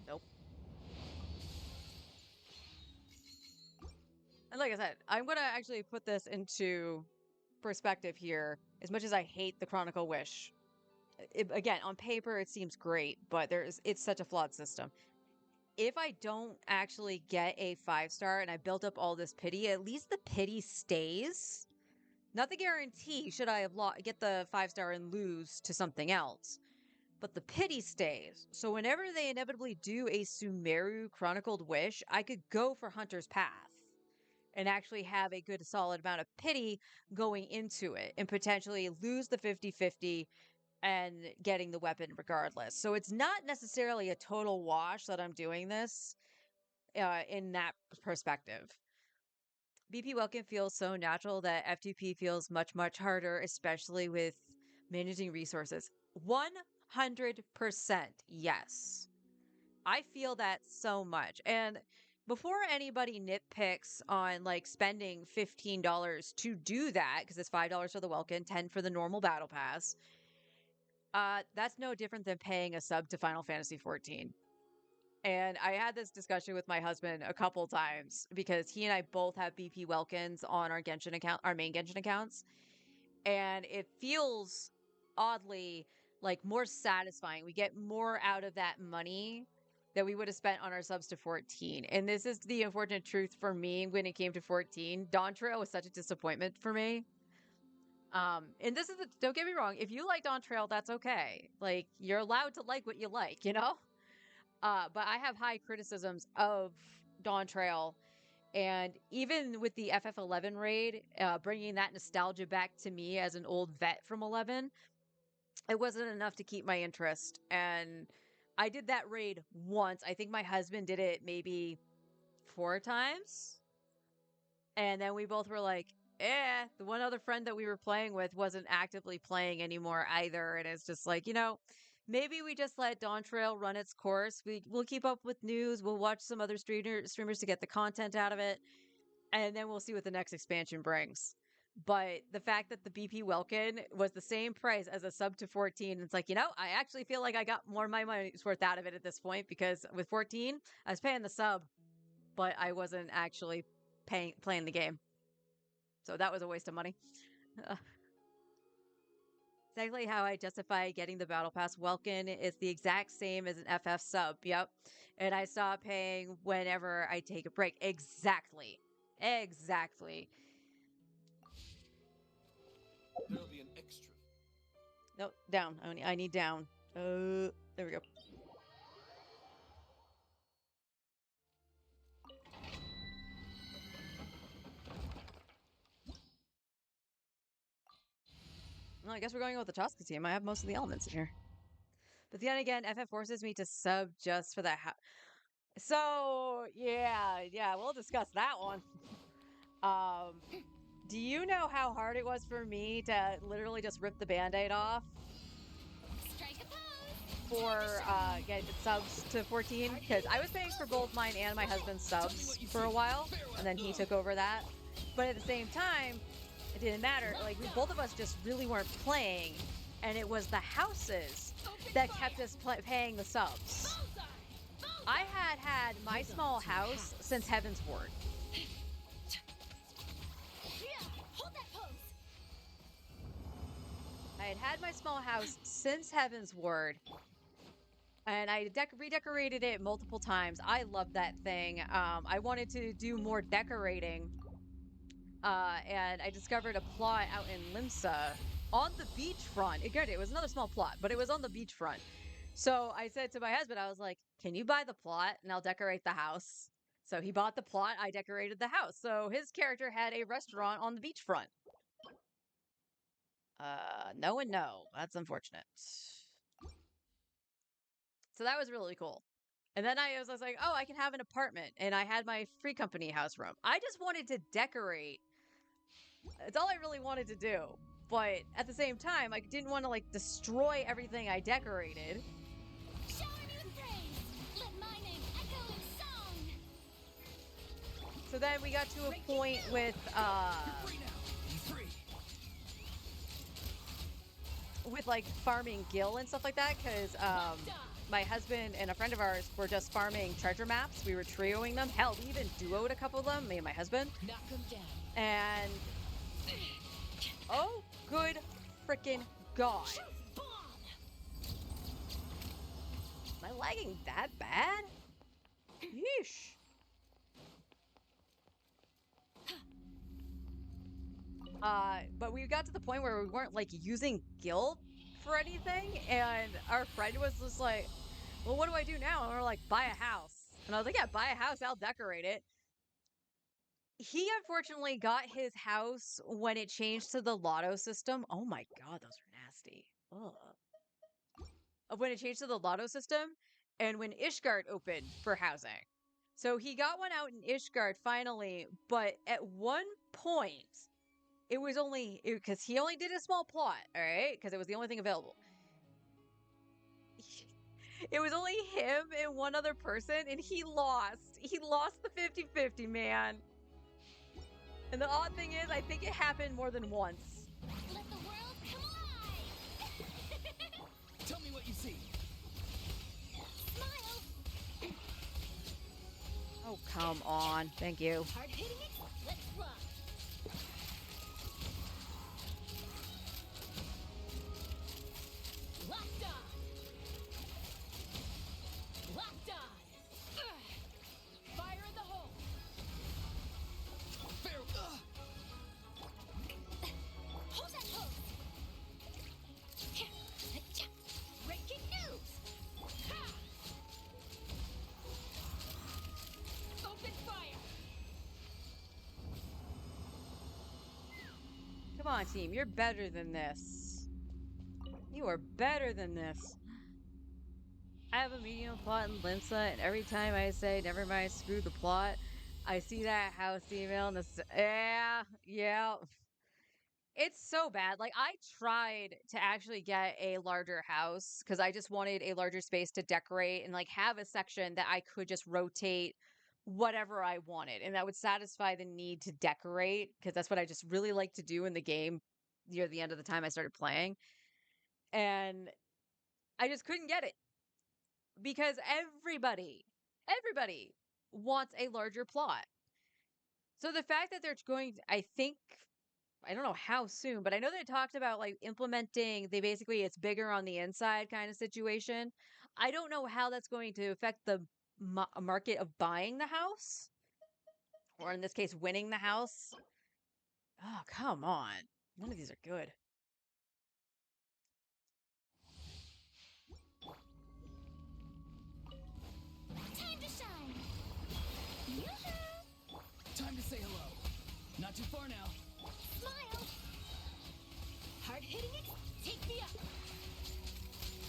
Nope. And like I said, I'm gonna actually put this into perspective here. As much as I hate the Chronicle Wish, again, on paper it seems great, but it's such a flawed system. If I don't actually get a 5-star and I built up all this pity, at least the pity stays. Not the guarantee should I have get the 5-star and lose to something else, but the pity stays. So whenever they inevitably do a Sumeru Chronicled Wish, I could go for Hunter's Path and actually have a good solid amount of pity going into it and potentially lose the 50-50 and getting the weapon regardless. So it's not necessarily a total wash that I'm doing this in that perspective. BP Welcome feels so natural that F2P feels much, much harder, especially with managing resources. 100% yes. I feel that so much. And before anybody nitpicks on like spending $15 to do that, because it's $5 for the Welkin, 10 for the normal battle pass, that's no different than paying a sub to Final Fantasy 14. And I had this discussion with my husband a couple times because he and I both have BP Welkins on our Genshin account, our main Genshin accounts. And it feels oddly like more satisfying. We get more out of that money that we would have spent on our subs to 14. And this is the unfortunate truth for me when it came to 14. Dawn Trail was such a disappointment for me. And this is don't get me wrong, if you like Dawn Trail, that's okay. Like, you're allowed to like what you like, you know? But I have high criticisms of Dawn Trail. And even with the FF11 raid, bringing that nostalgia back to me as an old vet from 11, it wasn't enough to keep my interest. And I did that raid once. I think my husband did it maybe 4 times. And then we both were like, the one other friend that we were playing with wasn't actively playing anymore either. And it's just like, maybe we just let Dawn Trail run its course. We'll keep up with news. We'll watch some other streamers to get the content out of it. And then we'll see what the next expansion brings. But the fact that the BP Welkin was the same price as a sub to 14, it's like, I actually feel like I got more of my money's worth out of it at this point, because with 14, I was paying the sub, but I wasn't actually playing the game. So that was a waste of money. Exactly how I justify getting the battle pass. Welkin is the exact same as an FF sub. Yep. And I stop paying whenever I take a break. Exactly. Exactly. There'll be an extra. No, down. I need down. There we go. Well, I guess we're going with the Tosca team. I have most of the elements in here. But then again, FF forces me to sub just for that. So, yeah, we'll discuss that one. Do you know how hard it was for me to literally just rip the band-aid off Strike a pose. for get subs to 14? Because I was paying for both mine and my husband's subs for a while, and then he took over that. But at the same time, it didn't matter. Like, both of us just really weren't playing, and it was the houses that kept us paying the subs. I had my small house since Heaven's Ward. Hold that pose. I had my small house since Heaven's Ward, and I redecorated it multiple times. I love that thing. I wanted to do more decorating, and I discovered a plot out in Limsa on the beachfront. It was another small plot, but it was on the beachfront. So I said to my husband, I was like, can you buy the plot and I'll decorate the house? So he bought the plot, I decorated the house. So his character had a restaurant on the beachfront. No and no. That's unfortunate. So that was really cool. And then I was like, oh, I can have an apartment. And I had my free company house room. I just wanted to decorate. It's all I really wanted to do. But at the same time, I didn't want to like destroy everything I decorated. Shower me with praise. Let my name echo in song. So then we got to a point with like farming Gil and stuff like that, because my husband and a friend of ours were just farming treasure maps. We were trioing them. Hell, we even duoed a couple of them, me and my husband. Knock them down. And oh, good freaking God. Am I lagging that bad? Yeesh. But we got to the point where we weren't like using guild for anything, and our friend was just like, well, what do I do now? And we're like, buy a house. And I was like, yeah, buy a house, I'll decorate it. He unfortunately got his house when it changed to the lotto system. Oh my God, those are nasty. Ugh. When it changed to the lotto system, and when Ishgard opened for housing. So he got one out in Ishgard finally, but at one point, it was only because he only did a small plot, all right? Because it was the only thing available. It was only him and one other person, and he lost. He lost the 50-50, man. And the odd thing is, I think it happened more than once. Let the world come alive. Tell me what you see. Smile. Oh, come on. Thank you. Hard hitting it. Let's run. Locked on. Locked on. Fire in the hole. Fair. Hold that pose. Breaking news. Ha! Open fire. Come on, team. You're better than this. You are better than this. I have a medium plot in Limsa, and every time I say, never mind, screw the plot, I see that house email, and yeah. It's so bad. Like, I tried to actually get a larger house because I just wanted a larger space to decorate and, like, have a section that I could just rotate whatever I wanted, and that would satisfy the need to decorate because that's what I just really like to do in the game near the end of the time I started playing. And I just couldn't get it because everybody wants a larger plot. So the fact that they're going, I think, I don't know how soon, but I know they talked about like implementing, they basically, it's bigger on the inside kind of situation. I don't know how that's going to affect the market of buying the house, or in this case, winning the house. Oh, come on. None of these are good. Time to shine! Yoo-hoo! Time to say hello. Not too far now. Smile! Hard hitting it? Take me up!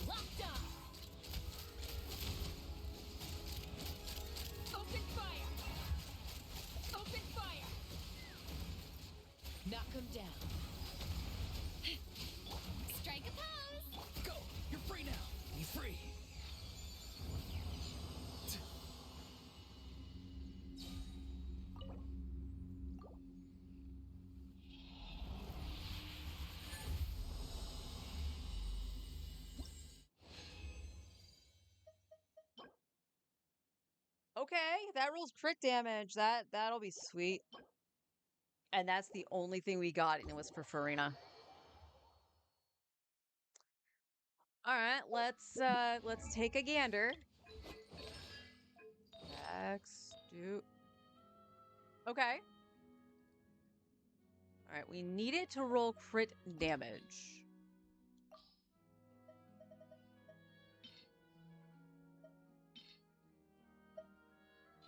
Locked on! Open fire! Open fire! Knock him down. Strike a pose! Go! You're free now. Be free. Okay, that rolls crit damage. That'll be sweet. And that's the only thing we got, and it was for Farina. All right, let's take a gander. X do. Okay. All right, we need it to roll crit damage.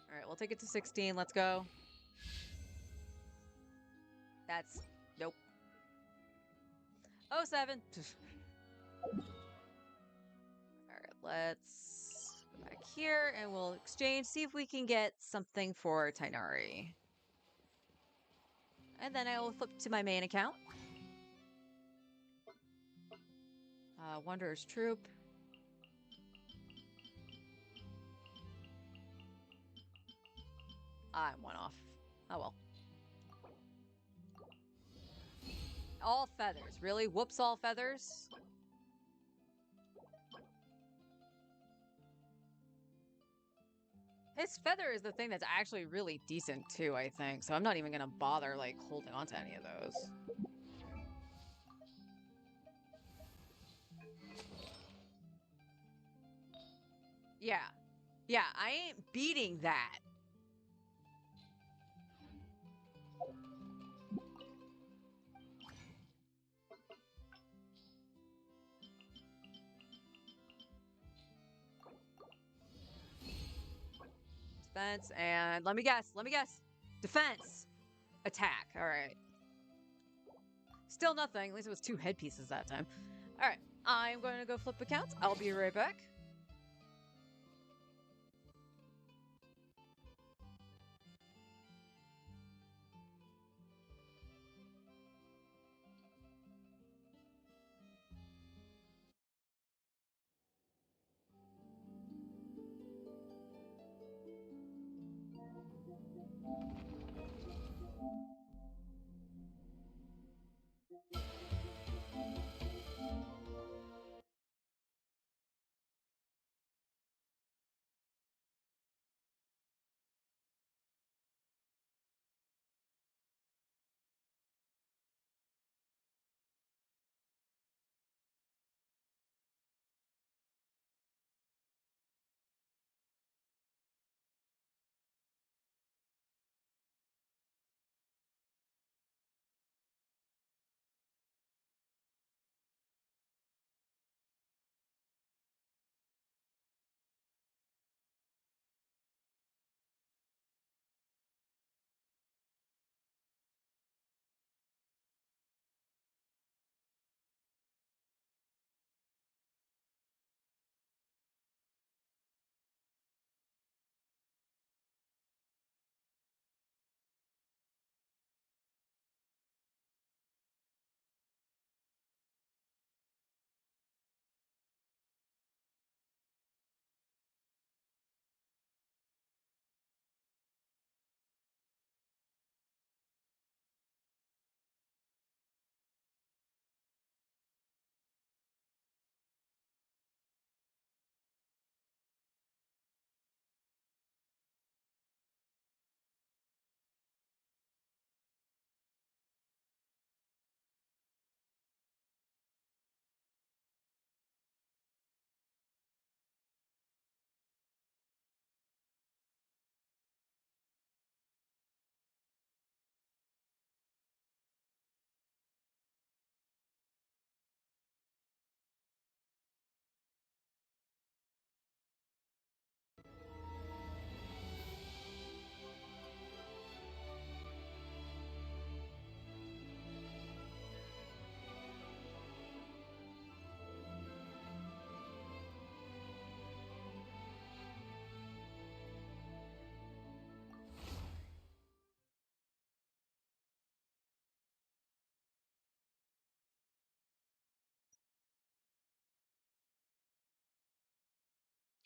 All right, we'll take it to 16. Let's go. That's nope. Oh, 7. All right, let's go back here and we'll exchange, see if we can get something for Tainari. And then I will flip to my main account. Wanderer's Troop. I'm one off. Oh well. All feathers. Really? Whoops, all feathers? His feather is the thing that's actually really decent too, I think. So I'm not even gonna bother like holding on to any of those. Yeah. Yeah, I ain't beating that. Defense and let me guess. Defense. Attack. All right. Still nothing. At least it was 2 headpieces that time. All right. I'm going to go flip accounts. I'll be right back.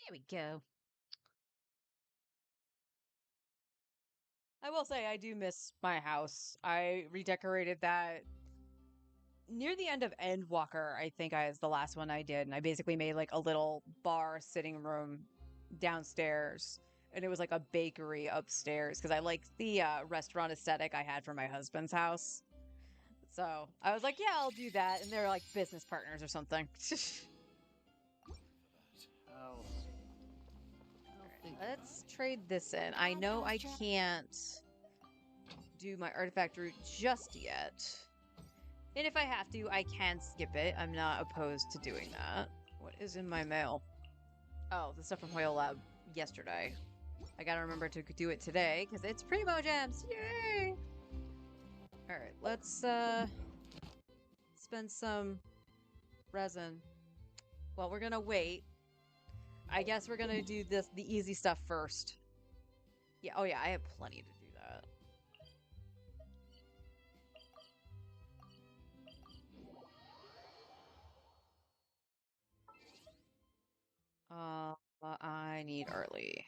There we go. I will say I do miss my house. I redecorated that near the end of Endwalker. I think I was the last one I did, and I basically made like a little bar sitting room downstairs, and it was like a bakery upstairs because I liked the restaurant aesthetic I had for my husband's house. So I was like, yeah, I'll do that, and they're like business partners or something. How? Let's trade this in. I know I can't do my artifact route just yet. And if I have to, I can skip it. I'm not opposed to doing that. What is in my mail? Oh, the stuff from Hoyle Lab yesterday. I gotta remember to do it today because it's Primo Gems. Yay! Alright, let's spend some resin. Well, we're gonna wait. I guess we're gonna do the easy stuff first. Yeah, oh yeah, I have plenty to do that. I need early.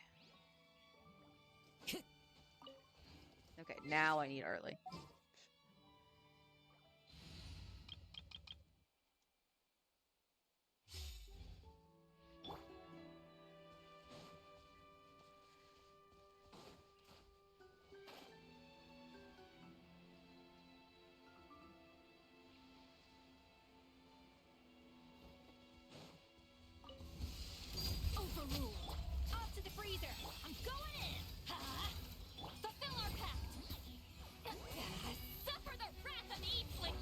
Okay, now I need early. Overruled. Off to the freezer. I'm going in. Ha! Fulfill our pact. Suffer the wrath of the Eatfling.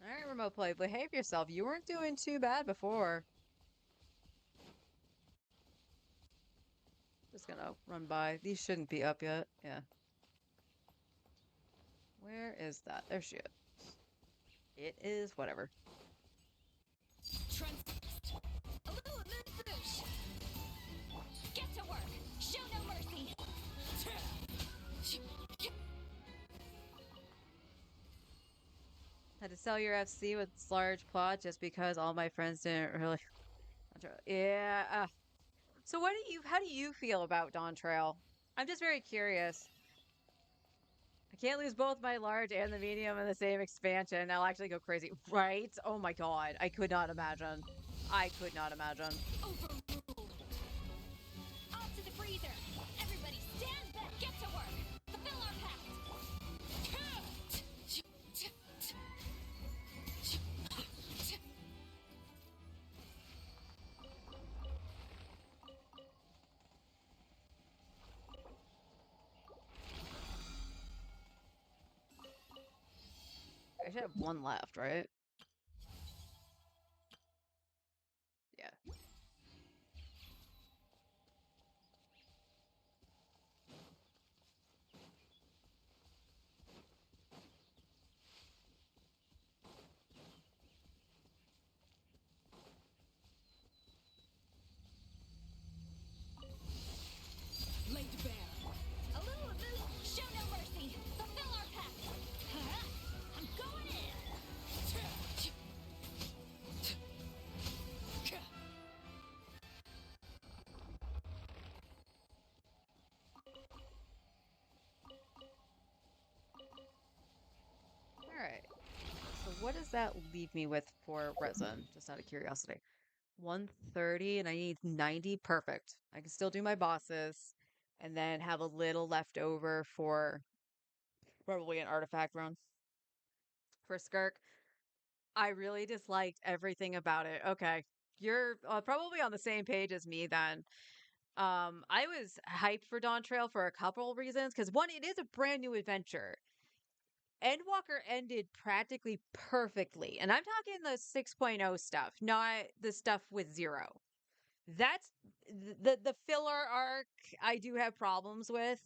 Alright, remote play, behave yourself. You weren't doing too bad before. Just gonna run by. These shouldn't be up yet. Yeah. Where is that? There she is. It is whatever. Transfixed. Illuminate Boosh. Get to work. Show no mercy. Had to sell your FC with its large plot just because all my friends didn't really. Yeah. So how do you feel about Dawn Trail? I'm just very curious. I can't lose both my large and the medium in the same expansion. I'll actually go crazy. Right? Oh my god. I could not imagine. I could not imagine. Overruled. Off to the freezer. Everybody stand back. Get to work. Fulfill our pact. I should have one left, right? Yeah. Laid bare. A little of this. Show no mercy. Fulfill our pact. I'm going in. Alright. So what does that leave me with for resin? Just out of curiosity. 130 and I need 90. Perfect. I can still do my bosses and then have a little left over for probably an artifact run for Skirk. I really disliked everything about it. Okay. You're probably on the same page as me then. I was hyped for Dawn Trail for a couple reasons because one, it is a brand new adventure. Endwalker ended practically perfectly. And I'm talking the 6.0 stuff, not the stuff with zero. That's the filler arc I do have problems with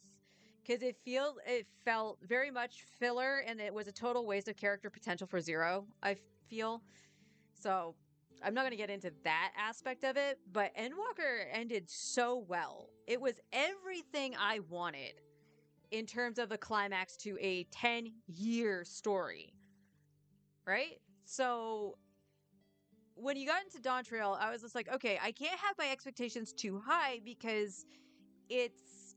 because it felt very much filler, and it was a total waste of character potential for Zero, I feel. So I'm not going to get into that aspect of it, but Endwalker ended so well. It was everything I wanted in terms of a climax to a 10-year story, right? So when you got into Dawn Trail, I was just like, okay, I can't have my expectations too high because it's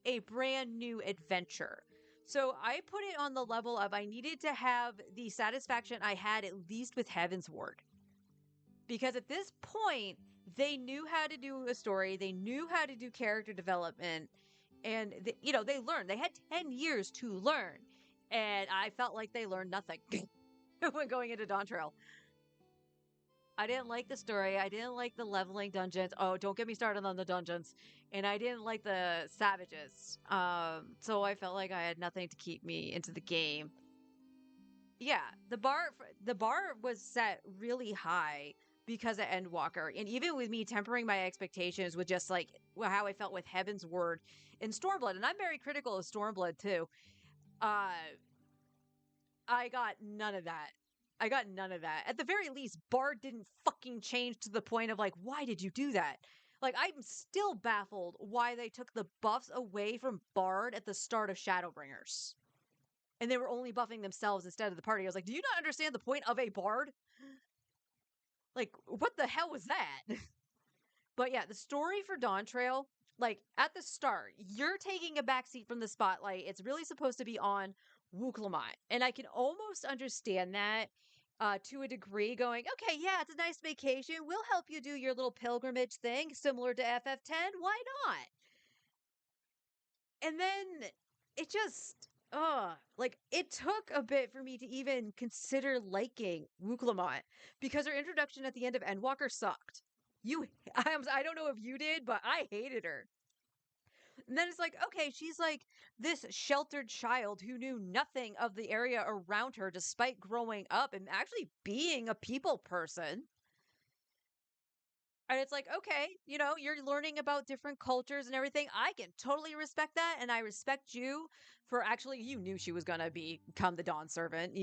a brand new adventure. So I put it on the level of I needed to have the satisfaction I had at least with Heaven's Ward. Because at this point, they knew how to do a story, they knew how to do character development, and they learned. They had 10 years to learn. And I felt like they learned nothing when going into Dawn Trail. I didn't like the story. I didn't like the leveling dungeons. Oh, don't get me started on the dungeons. And I didn't like the savages. So I felt like I had nothing to keep me into the game. Yeah, the bar was set really high because of Endwalker, and even with me tempering my expectations with just like how I felt with Heaven's Word and Stormblood, and I'm very critical of Stormblood too. Uh, I got none of that. I got none of that. At the very least, Bard didn't fucking change to the point of like, why did you do that? Like, I'm still baffled why they took the buffs away from Bard at the start of Shadowbringers. And they were only buffing themselves instead of the party. I was like, do you not understand the point of a Bard? Like, what the hell was that? But yeah, the story for Dawn Trail, like at the start, you're taking a backseat from the spotlight. It's really supposed to be on Wuklamot. And I can almost understand that to a degree, going, okay, yeah, it's a nice vacation. We'll help you do your little pilgrimage thing, similar to FF10. Why not? And then it just, like it took a bit for me to even consider liking Wuklamot because her introduction at the end of Endwalker sucked. I don't know if you did, but I hated her. And then it's like, okay, she's like this sheltered child who knew nothing of the area around her despite growing up and actually being a people person. And it's like, okay, you're learning about different cultures and everything. I can totally respect that. And I respect you for actually, you knew she was going to become the Dawn Servant.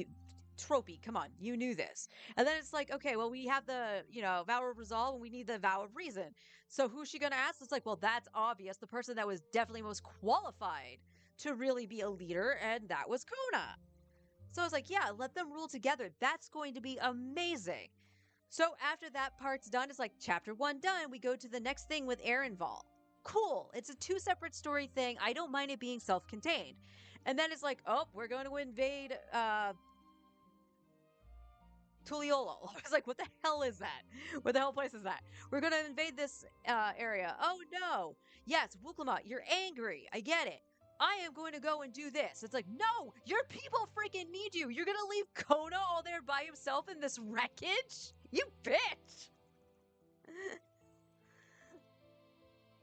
Tropey, come on, you knew this. And then it's like, okay, well, we have the, vow of resolve and we need the vow of reason. So who's she going to ask? It's like, well, that's obvious. The person that was definitely most qualified to really be a leader, and that was Kona. So I was like, yeah, let them rule together. That's going to be amazing. So after that part's done, it's like chapter 1 done. We go to the next thing with Erenval. Cool. It's a 2 separate story thing. I don't mind it being self-contained. And then it's like, oh, we're going to invade Tuliolo. I was like, what the hell is that? What the hell place is that? We're going to invade this area. Oh no. Yes, Wuklamot, you're angry. I get it. I am going to go and do this. It's like, no, your people freaking need you. You're going to leave Kona all there by himself in this wreckage? You bitch.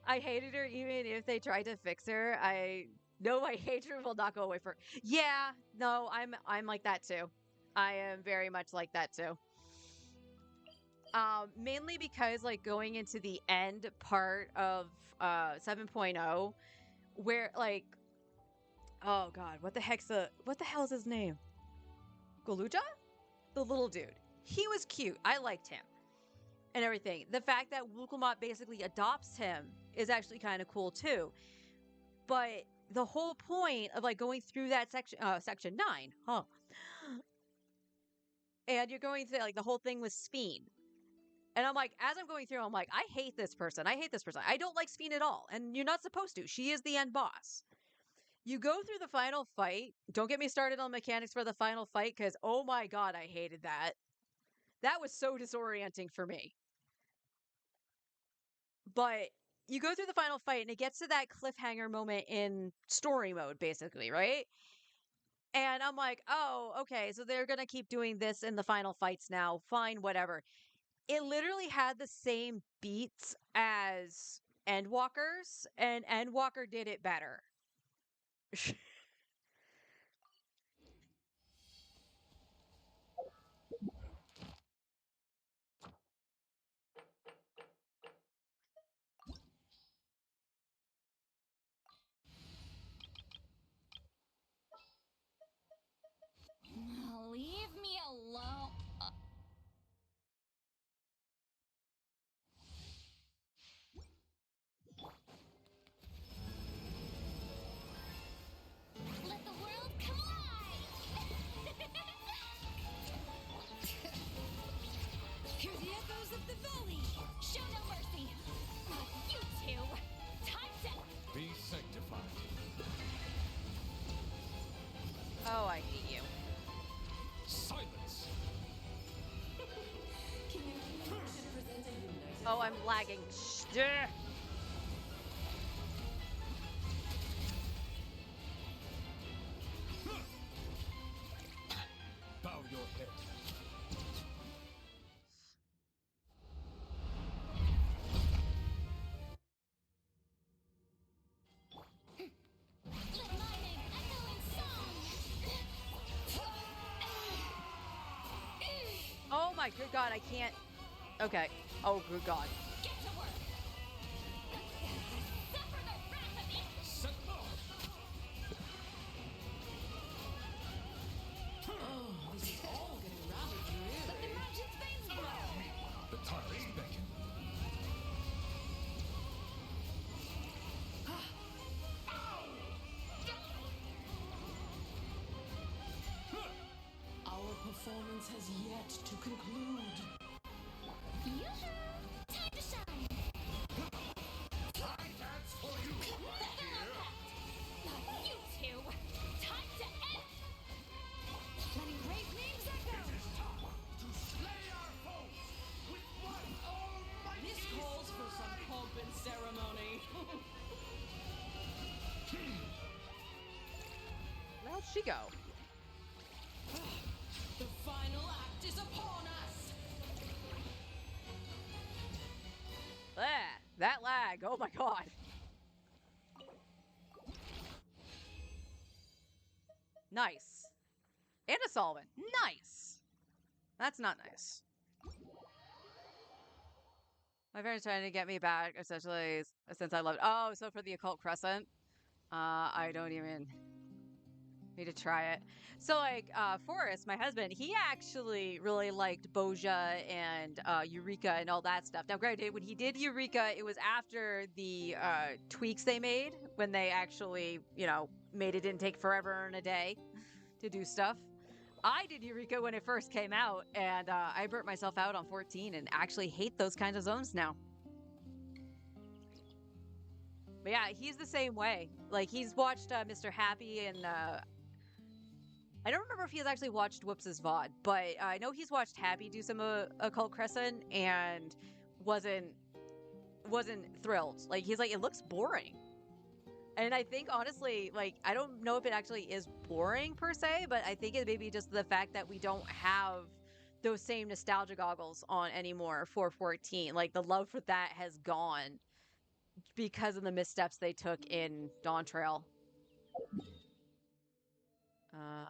I hated her even if they tried to fix her. I know my hatred will not go away for her. Yeah, no, I'm like that too. I am very much like that too. Mainly because like going into the end part of 7.0 where like oh god, what the hell is his name? Goluja? The little dude. He was cute. I liked him. And everything. The fact that Wuklamot basically adopts him is actually kind of cool too. But the whole point of like going through that section 9, huh? And you're going through like the whole thing with Speen. And I'm like, as I'm going through, I'm like, I hate this person. I hate this person. I don't like Speen at all. And you're not supposed to. She is the end boss. You go through the final fight. Don't get me started on mechanics for the final fight because, oh my god, I hated that. That was so disorienting for me. But you go through the final fight and it gets to that cliffhanger moment in story mode, basically, right? And I'm like, oh, okay, so they're going to keep doing this in the final fights now. Fine, whatever. It literally had the same beats as Endwalkers, and Endwalker did it better. Oh, I'm lagging. Bow your head. Let my name echo in song. Oh my good God, I can't. Okay. Oh, good God. Get to work. Suffer the wrath of it. Set off. This is all getting rather dreary. Let the mountain's veins grow. The tires beckon. Our performance has yet to conclude. Yoo-hoo! Time to shine. I dance for you. You two. Time to end. Letting great names echo. To slay our foes with one almighty This calls for some pomp and ceremony. Where'd she go? The final act is upon us. That lag. Oh my God. Nice. And a solvent. Nice. That's not nice. My parents trying to get me back, essentially, since I loved. Oh, so for the occult crescent, I don't even need to try it. So like, Forrest, my husband, he actually really liked Boja and Eureka and all that stuff. Now, granted, when he did Eureka, it was after the tweaks they made when they actually, made it didn't take forever and a day to do stuff. I did Eureka when it first came out, and I burnt myself out on 14 and actually hate those kinds of zones now. But yeah, he's the same way. Like, he's watched Mr. Happy and I don't remember if he's actually watched Whoops' VOD, but I know he's watched Happy do some Occult Crescent and wasn't thrilled. Like, he's like, it looks boring. And I think, honestly, like, I don't know if it actually is boring per se, but I think it may be just the fact that we don't have those same nostalgia goggles on anymore for 14. Like, the love for that has gone because of the missteps they took in Dawn Trail. All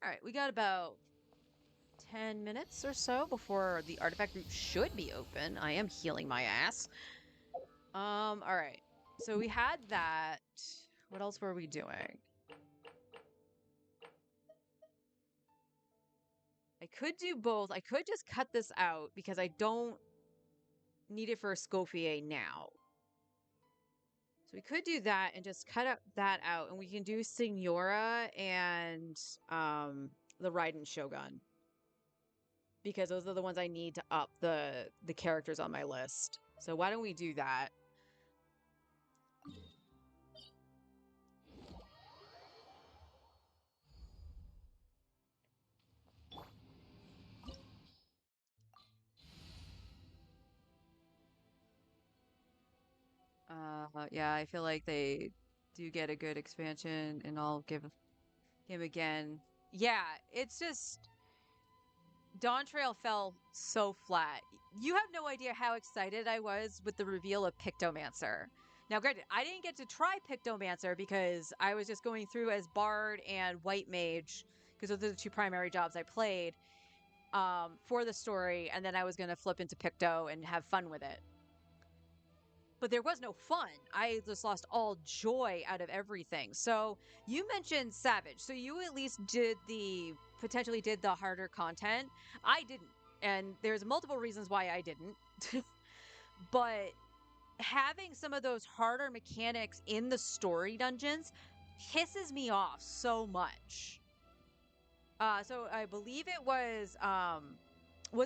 right, we got about 10 minutes or so before the artifact room should be open. I am healing my ass. All right. So we had that. What else were we doing? I could do both. I could just cut this out because I don't need it for a Scofier now. So we could do that and just cut that out, and we can do Signora and the Raiden Shogun. Because those are the ones I need to up the characters on my list. So why don't we do that? Yeah, I feel like they do get a good expansion, and I'll give him again. Yeah, it's just Dawn Trail fell so flat. You have no idea how excited I was with the reveal of Pictomancer. Now, granted, I didn't get to try Pictomancer because I was just going through as Bard and White Mage, because those are the two primary jobs I played for the story, and then I was going to flip into Picto and have fun with it. But there was no fun. I just lost all joy out of everything. So you mentioned Savage. So you at least potentially did the harder content. I didn't. And there's multiple reasons why I didn't. But having some of those harder mechanics in the story dungeons pisses me off so much. So I believe it was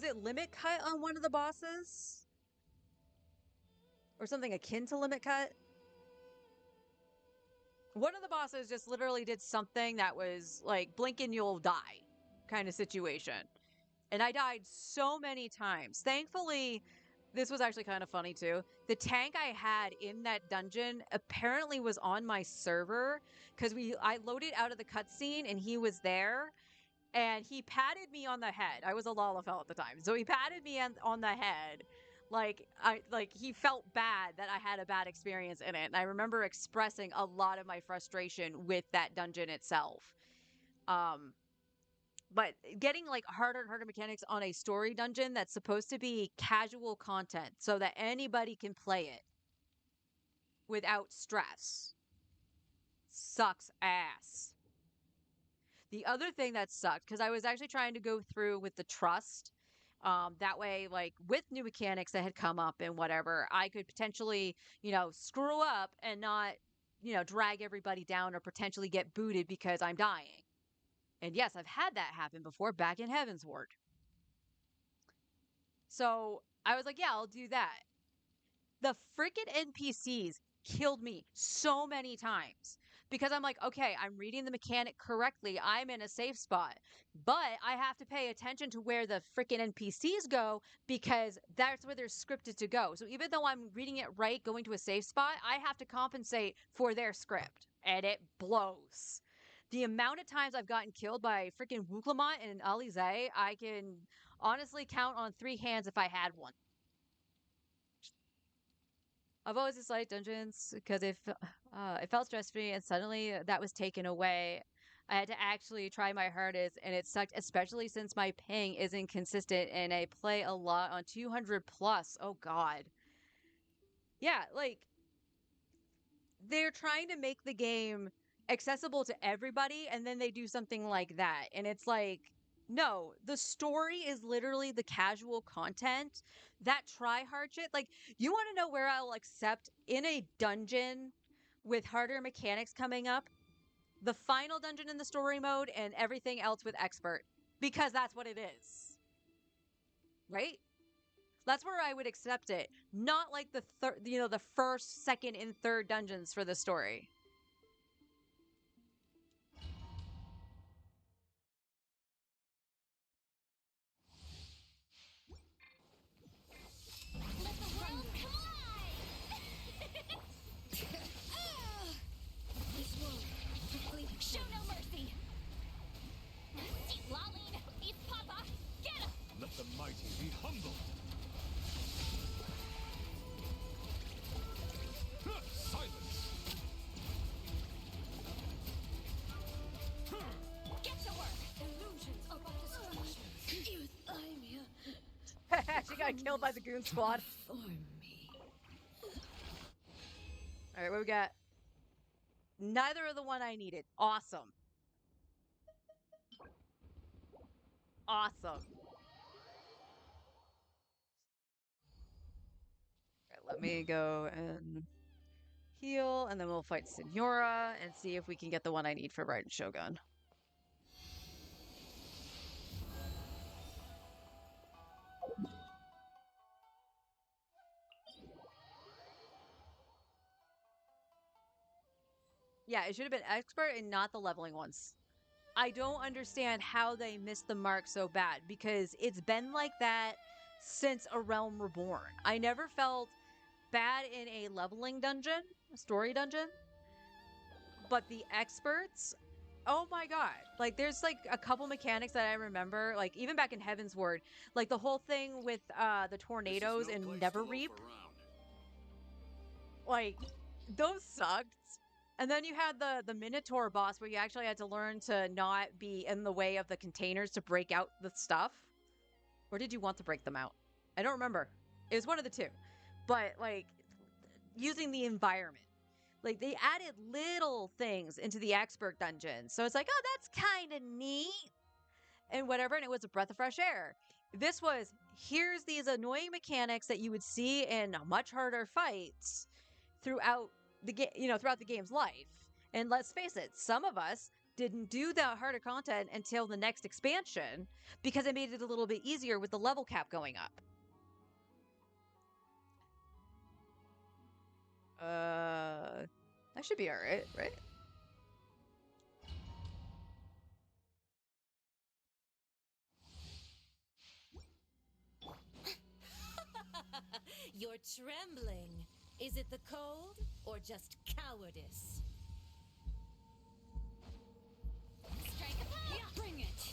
it Limit Cut on one of the bosses? Or something akin to Limit Cut? One of the bosses just literally did something that was like, blink and you'll die kind of situation. And I died so many times. Thankfully, this was actually kind of funny too. The tank I had in that dungeon apparently was on my server because I loaded out of the cutscene and he was there and he patted me on the head. I was a Lalafell at the time. So he patted me on the head. Like he felt bad that I had a bad experience in it. And I remember expressing a lot of my frustration with that dungeon itself. Um but getting like harder and harder mechanics on a story dungeon that's supposed to be casual content so that anybody can play it without stress sucks ass. The other thing that sucked, because I was actually trying to go through with the trust. That way, like with new mechanics that had come up and whatever, I could potentially, screw up and not, drag everybody down or potentially get booted because I'm dying. And yes, I've had that happen before back in Heaven's Ward. So I was like, yeah, I'll do that. The freaking NPCs killed me so many times because I'm like, okay, I'm reading the mechanic correctly. I'm in a safe spot, but I have to pay attention to where the freaking NPCs go because that's where they're scripted to go. So even though I'm reading it right, going to a safe spot, I have to compensate for their script, and it blows. The amount of times I've gotten killed by freaking Wuklamont and Alize, I can honestly count on 3 hands if I had one. I've always disliked dungeons because it felt stress free, and suddenly that was taken away. I had to actually try my hardest, and it sucked, especially since my ping isn't consistent and I play a lot on 200 plus. Oh God, yeah, like they're trying to make the game accessible to everybody, and then they do something like that, and it's like, no, the story is literally the casual content. That try hard shit, like, you want to know where I'll accept in a dungeon with harder mechanics coming up? The final dungeon in the story mode and everything else with expert, because that's what it is, right? That's where I would accept it, not like the first, second, and third dungeons for the story. Let the world collide! This world quickly show no mercy. See, Laline, eat Papa, get him! Let the mighty be humbled. Silence. Get to work! Illusions about destruction. Youth, I'm here. She got killed by the goon squad. For me. All right, what we got? Neither of the one I needed. Awesome. Awesome. All right, let me go and heal, and then we'll fight Senora and see if we can get the one I need for Raiden Shogun. Yeah, it should have been expert and not the leveling ones. I don't understand how they missed the mark so bad because it's been like that since A Realm Reborn. I never felt bad in a leveling dungeon, a story dungeon, but the experts, oh my god. Like there's like a couple mechanics that I remember, like even back in Heaven's Ward, like the whole thing with the tornadoes and Neverreap. Like those sucked. And then you had the Minotaur boss where you actually had to learn to not be in the way of the containers to break out the stuff. Or did you want to break them out? I don't remember. It was one of the two. But like using the environment. Like they added little things into the expert dungeon. So it's like, oh, that's kind of neat. And whatever, and it was a breath of fresh air. This was, here's these annoying mechanics that you would see in much harder fights throughout the game, throughout the game's life. And let's face it, some of us didn't do that harder content until the next expansion because it made it a little bit easier with the level cap going up. That should be all right, right? You're trembling. Is it the cold or just cowardice? Strike a blow! Yeah. Bring it!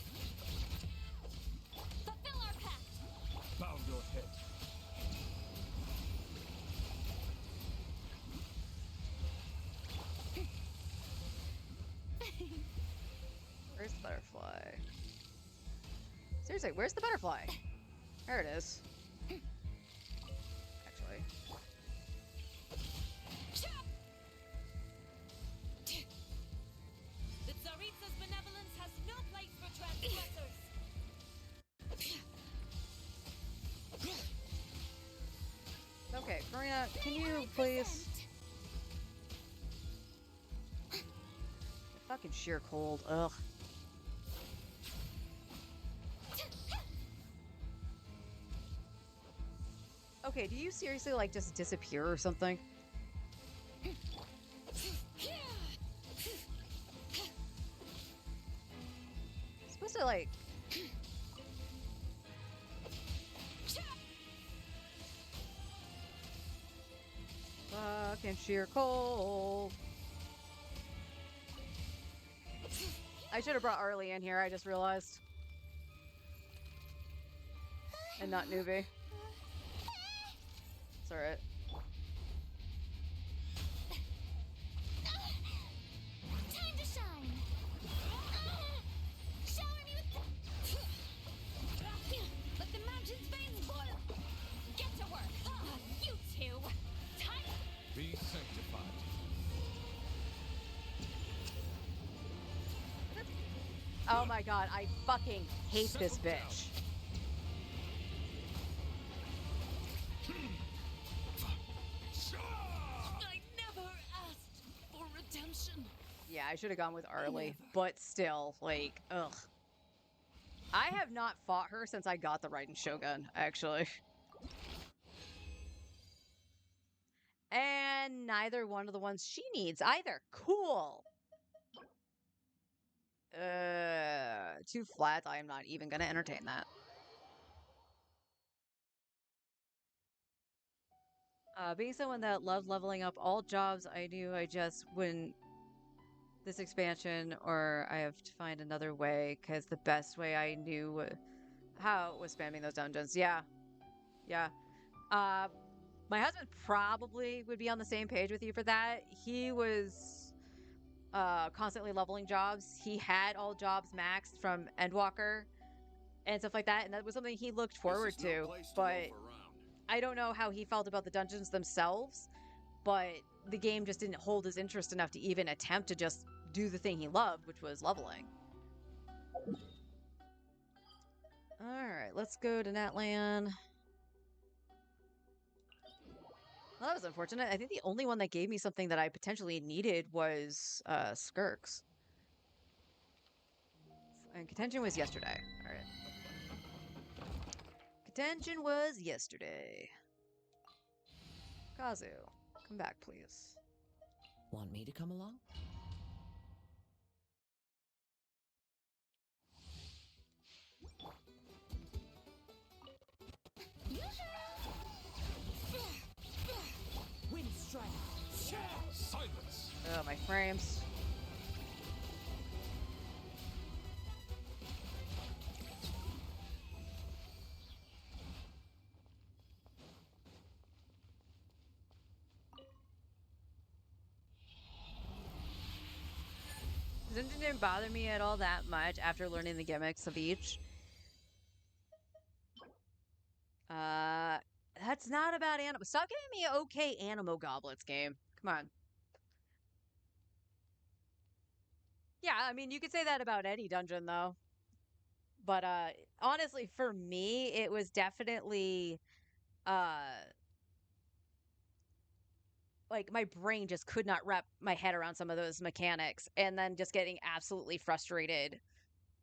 Fulfill our pact! Bow your head. Where's the butterfly? Seriously, where's the butterfly? There it is. Actually. The Tsaritsa's benevolence has no place for transgressors. Okay, Marina, can you please? Fucking sheer cold. Ugh. Okay, do you seriously like just disappear or something? Supposed to like. Fucking sheer cold. I should have brought Arlie in here, I just realized. And not Newbie. It's alright. Time to shine! Shower me with let the mountain's veins boil! Get to work! You two! Time! Be sanctified. Oh my god, I fucking hate this bitch. I never asked for redemption. Yeah, I should have gone with Arlie, but still, like, ugh. I have not fought her since I got the Raiden Shogun, actually. And neither one of the ones she needs either. Cool. Two flats. I am not even gonna entertain that. Being someone that loved leveling up all jobs I knew I just wouldn't this expansion, or I have to find another way, because the best way I knew how was spamming those dungeons. Yeah. Yeah. My husband probably would be on the same page with you for that. He was constantly leveling jobs. He had all jobs maxed from Endwalker and stuff like that, and that was something he looked forward to. But I don't know how he felt about the dungeons themselves, but the game just didn't hold his interest enough to even attempt to just do the thing he loved, which was leveling. Alright, let's go to Natlan. Well, that was unfortunate. I think the only one that gave me something that I potentially needed was Skirks. And contention was yesterday. Alright. Contention was yesterday. Kazu, come back, please. Want me to come along? Wind strike. Silence. Oh, my frames. Dungeon didn't bother me at all that much after learning the gimmicks of each. That's not about Animo. Stop giving me okay Animo Goblets game. Come on. Yeah, I mean, you could say that about any dungeon, though. But, honestly, for me, it was definitely, like, my brain just could not wrap my head around some of those mechanics, and then just getting absolutely frustrated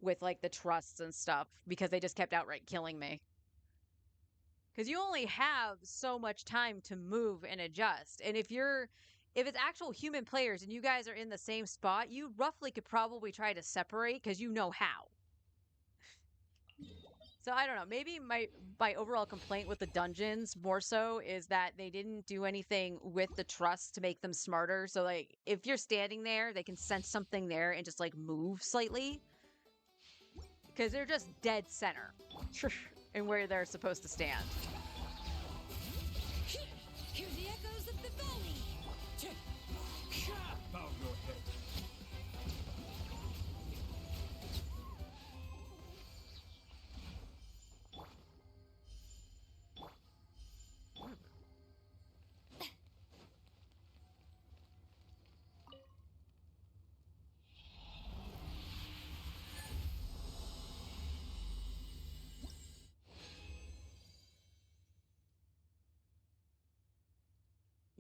with, like, the trusts and stuff, because they just kept outright killing me. Because you only have so much time to move and adjust. And if it's actual human players and you guys are in the same spot, you roughly could probably try to separate because you know how. So I don't know. Maybe my overall complaint with the dungeons more so is that they didn't do anything with the truss to make them smarter. So like if you're standing there, they can sense something there and just like move slightly because they're just dead center and where they're supposed to stand. Hear the echoes of the valley. Bow your head.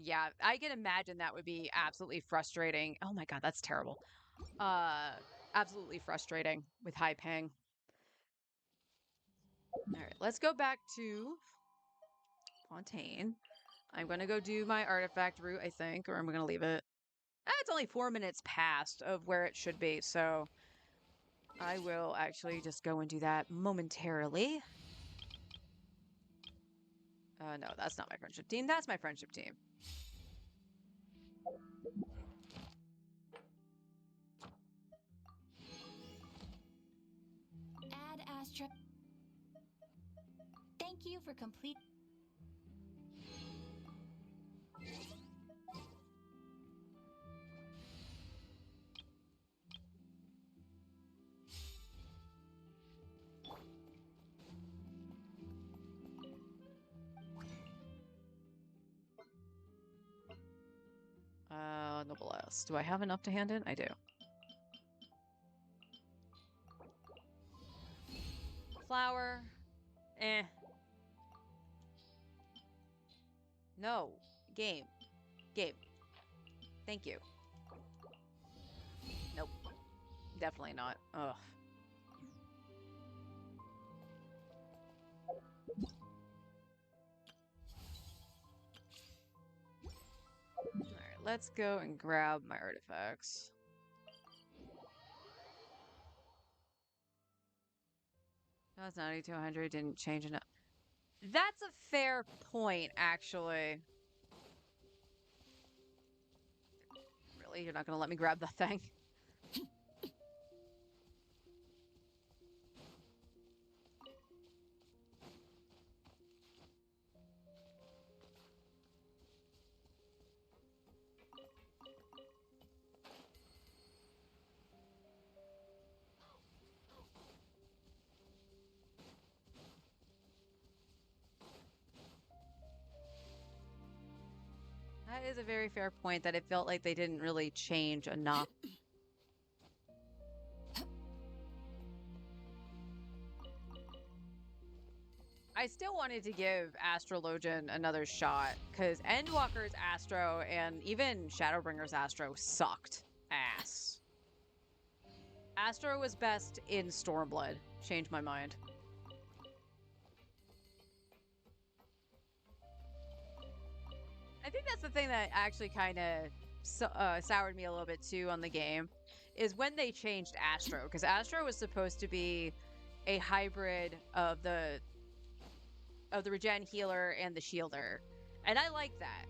Yeah, I can imagine that would be absolutely frustrating. Oh my God, that's terrible. Uh, Absolutely frustrating with high ping. All right, let's go back to Fontaine. I'm going to go do my artifact route, I think, or I'm going to leave it. It's only 4 minutes past of where it should be, so I will actually just go and do that momentarily. No, that's not my friendship team. That's my friendship team. Add Astra. Thank you for complete. Noblesse. Do I have enough to hand in? I do. Flower. Eh. No. Game. Game. Thank you. Nope. Definitely not. Ugh. Alright, let's go and grab my artifacts. That was 90 to 100, didn't change enough. That's a fair point, actually. Really? You're not gonna let me grab the thing? That is a very fair point that it felt like they didn't really change enough. I still wanted to give Astrologian another shot because Endwalker's Astro and even Shadowbringer's Astro sucked ass. Astro was best in Stormblood. Changed my mind. I think that's the thing that actually kind of soured me a little bit too on the game is when they changed Astro because Astro was supposed to be a hybrid of the regen healer and the shielder, and I like that.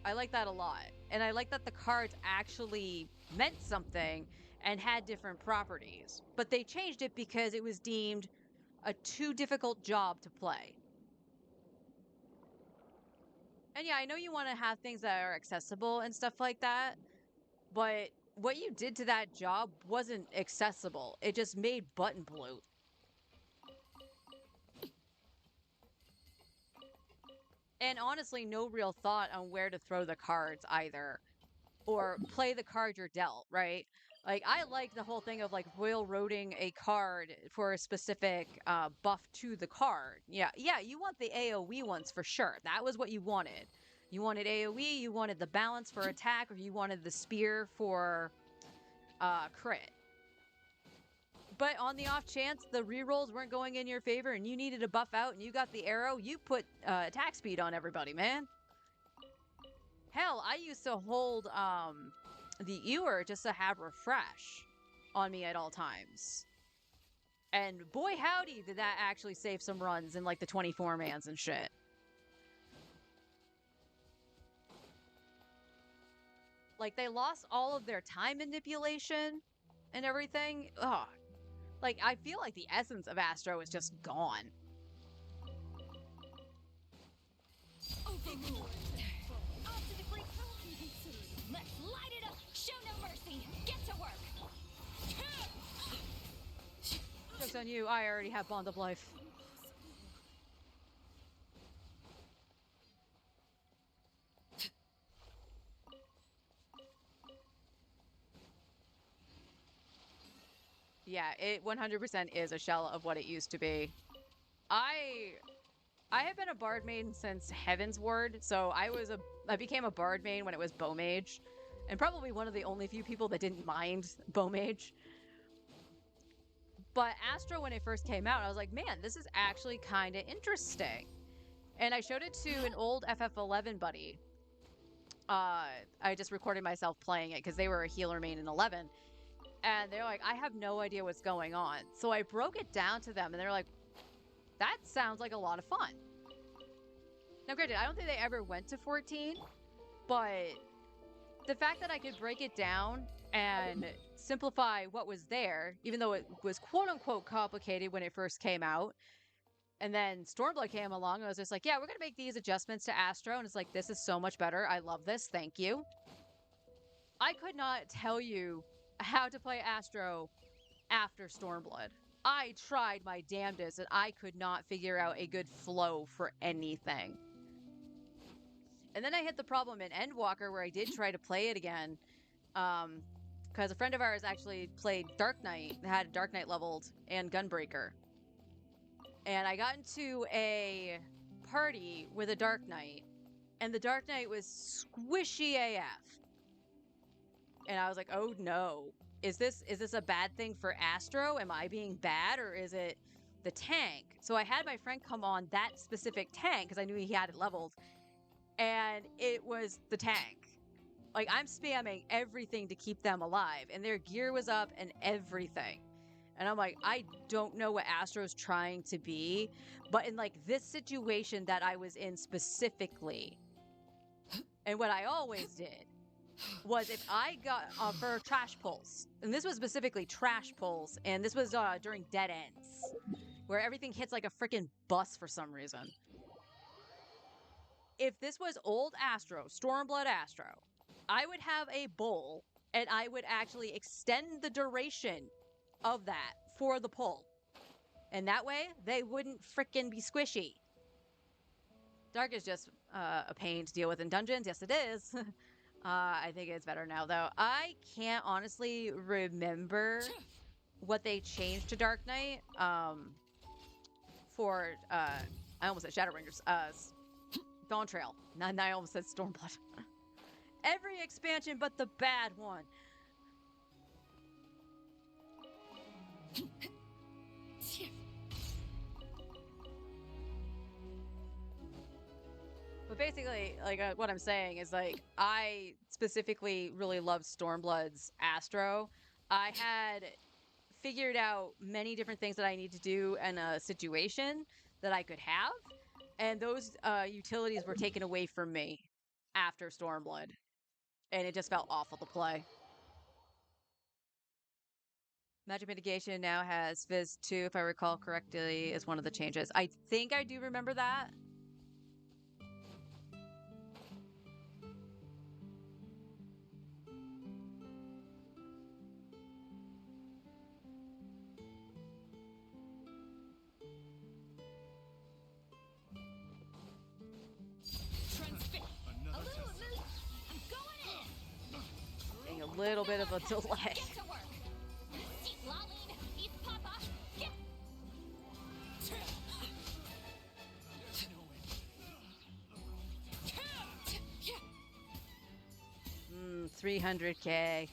I like that a lot, and I like that the cards actually meant something and had different properties, but they changed it because it was deemed a too difficult job to play. And yeah, I know you want to have things that are accessible and stuff like that, but what you did to that job wasn't accessible. It just made button bloat. And honestly, no real thought on where to throw the cards either, or play the card you're dealt, right? Like, I like the whole thing of like railroading a card for a specific buff to the card. Yeah, you want the AoE ones for sure. That was what you wanted. You wanted AoE, you wanted the balance for attack, or you wanted the spear for crit. But on the off chance the rerolls weren't going in your favor and you needed a buff out and you got the arrow, you put attack speed on everybody, man. Hell, I used to hold the ewer just to have refresh on me at all times. And boy howdy did that actually save some runs in like the 24-mans and shit. Like they lost all of their time manipulation and everything. Ugh. Like I feel like the essence of Astro is just gone. Overworld. Off to the great. Let's light it up. Show no mercy. Get to work. Joke's on you, I already have Bond of Life. Yeah, it 100% is a shell of what it used to be. I have been a bard main since Heaven's Ward, so I became a bard main when it was bow mage, and probably one of the only few people that didn't mind bow mage. But Astro, when it first came out, I was like, man, this is actually kind of interesting. And I showed it to an old FF11 buddy. I just recorded myself playing it because they were a healer main in 11. And they're like, I have no idea what's going on. So I broke it down to them, and they're like, that sounds like a lot of fun. Now, granted, I don't think they ever went to 14, but the fact that I could break it down and simplify what was there, even though it was quote-unquote complicated when it first came out, and then Stormblood came along, I was just like, yeah, we're going to make these adjustments to Astro, and it's like, this is so much better. I love this. Thank you. I could not tell you how to play Astro after Stormblood. I tried my damnedest, and I could not figure out a good flow for anything. And then I hit the problem in Endwalker where I did try to play it again. Because a friend of ours actually played Dark Knight, had Dark Knight leveled, and Gunbreaker. And I got into a party with a Dark Knight, and the Dark Knight was squishy AF. And I was like, oh no. Is this a bad thing for Astro? Am I being bad, or is it the tank? So I had my friend come on that specific tank because I knew he had it leveled, and it was the tank. Like, I'm spamming everything to keep them alive, and their gear was up and everything. And I'm like, I don't know what Astro's trying to be, but in like this situation that I was in specifically, and what I always did was if I got for trash pulls, and this was specifically trash pulls, and this was during dead ends, where everything hits like a freaking bus for some reason. If this was old Astro, Stormblood Astro, I would have a bowl, and I would actually extend the duration of that for the pull. And that way, they wouldn't frickin' be squishy. Dark is just a pain to deal with in dungeons. Yes, it is. I think it's better now, though. I can't honestly remember what they changed to Dark Knight for, I almost said Shadowbringers, Dawn Trail. And I almost said Stormblood. Every expansion but the bad one. But basically, like, what I'm saying is, like, I specifically really loved Stormblood's Astro. I had figured out many different things that I need to do in a situation that I could have, and those utilities were taken away from me after Stormblood, and it just felt awful to play. Magic mitigation now has Fizz 2, if I recall correctly, is one of the changes. I think I do remember that. Getting a little bit of a delay. Mm, 300k.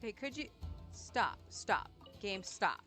Okay, could you stop? Stop. Game, stop.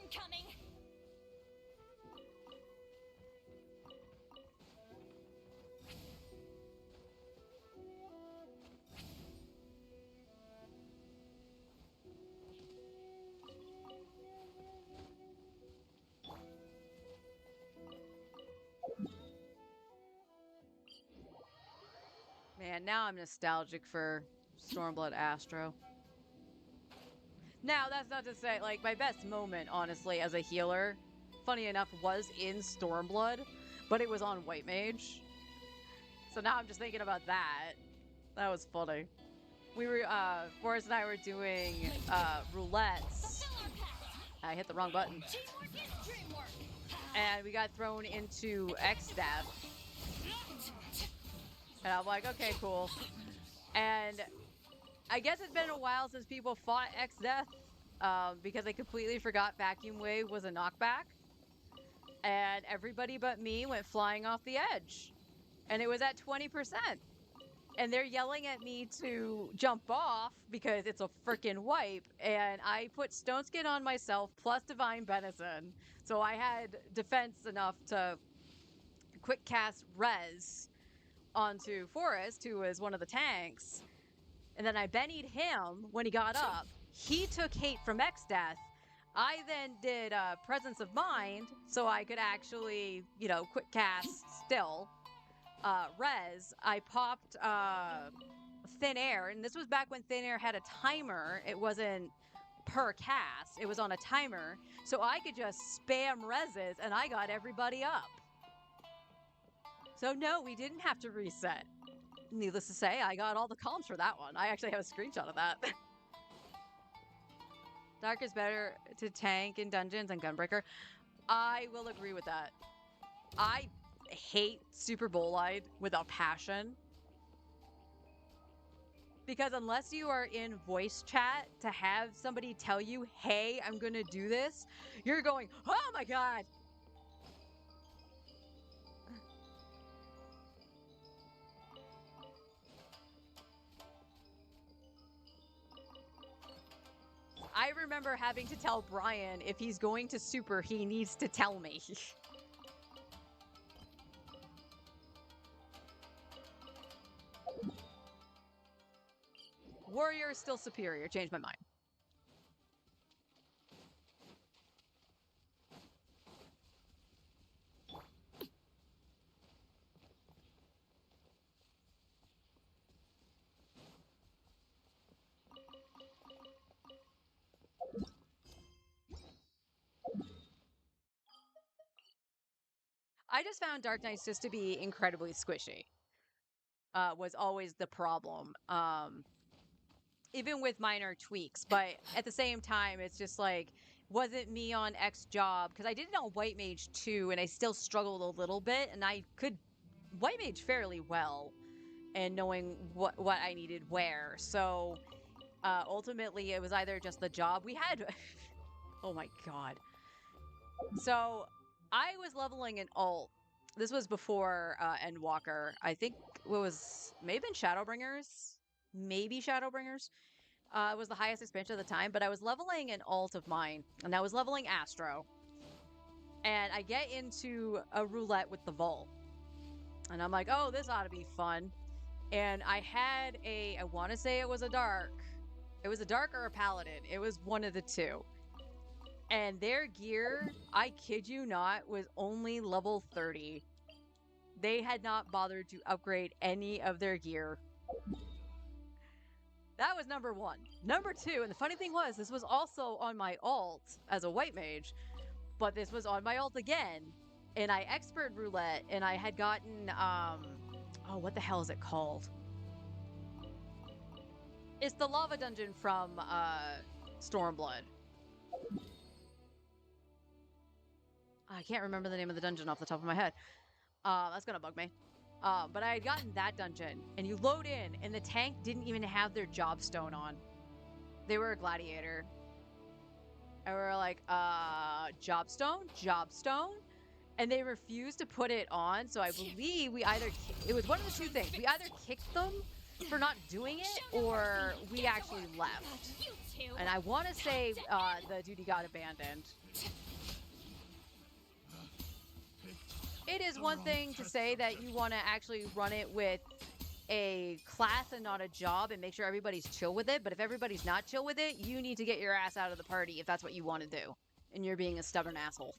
Incoming! Man, now I'm nostalgic for Stormblood Astro. Now, that's not to say, like, my best moment, honestly, as a healer, funny enough, was in Stormblood, but it was on White Mage. So now I'm just thinking about that. That was funny. We were, Forrest and I were doing, roulettes. Fulfill our pact! I hit the wrong button. Teamwork is dreamwork! And we got thrown into X-Death. And I'm like, okay, cool. And I guess it's been a while since people fought X-Death, because I completely forgot Vacuum Wave was a knockback. And everybody but me went flying off the edge. And it was at 20%. And they're yelling at me to jump off because it's a freaking wipe. And I put Stone Skin on myself plus Divine Benison. So I had defense enough to quick cast Res onto Forrest, who was one of the tanks. And then I Bennied him when he got up. He took hate from X-Death. I then did Presence of Mind, so I could actually, you know, quick cast still. Res, I popped Thin Air, and this was back when Thin Air had a timer. It wasn't per cast, it was on a timer. So I could just spam Reses, and I got everybody up. So no, we didn't have to reset. Needless to say, I got all the comms for that one. I actually have a screenshot of that. Dark is better to tank in dungeons than Gunbreaker. I will agree with that. I hate Super Bolide with a passion. Because unless you are in voice chat to have somebody tell you, hey, I'm gonna do this, you're going, oh my god! I remember having to tell Brian if he's going to super, he needs to tell me. Warrior is still superior. Changed my mind. I just found Dark Knights just to be incredibly squishy. Was always the problem. Even with minor tweaks, but at the same time, it's just like, wasn't me on X job, because I did it on White Mage too, and I still struggled a little bit, and I could White Mage fairly well, and knowing what I needed where. So ultimately, it was either just the job we had. Oh my god. So I was leveling an alt. This was before Endwalker. I think what was maybe been Shadowbringers, maybe Shadowbringers. It was the highest expansion at the time, but I was leveling an alt of mine, and I was leveling Astro. And I get into a roulette with the Vol. And I'm like, oh, this ought to be fun. And I had I want to say it was a dark. It was a dark or a paladin. It was one of the two. And their gear, I kid you not, was only level 30. They had not bothered to upgrade any of their gear. That was number one. Number two, and the funny thing was, this was also on my alt as a white mage, but this was on my alt again. And I expert roulette, and I had gotten, oh, what the hell is it called? It's the lava dungeon from, Stormblood. I can't remember the name of the dungeon off the top of my head. That's gonna bug me. But I had gotten that dungeon, and you load in, and the tank didn't even have their job stone on. They were a gladiator. And we were like, job stone? Job stone? And they refused to put it on, so I believe we either, it was one of the two things. We either kicked them for not doing it, or we actually left. You two. And I want to say the duty got abandoned. It is one thing to say that you want to actually run it with a class and not a job and make sure everybody's chill with it, but if everybody's not chill with it, you need to get your ass out of the party if that's what you want to do. And you're being a stubborn asshole.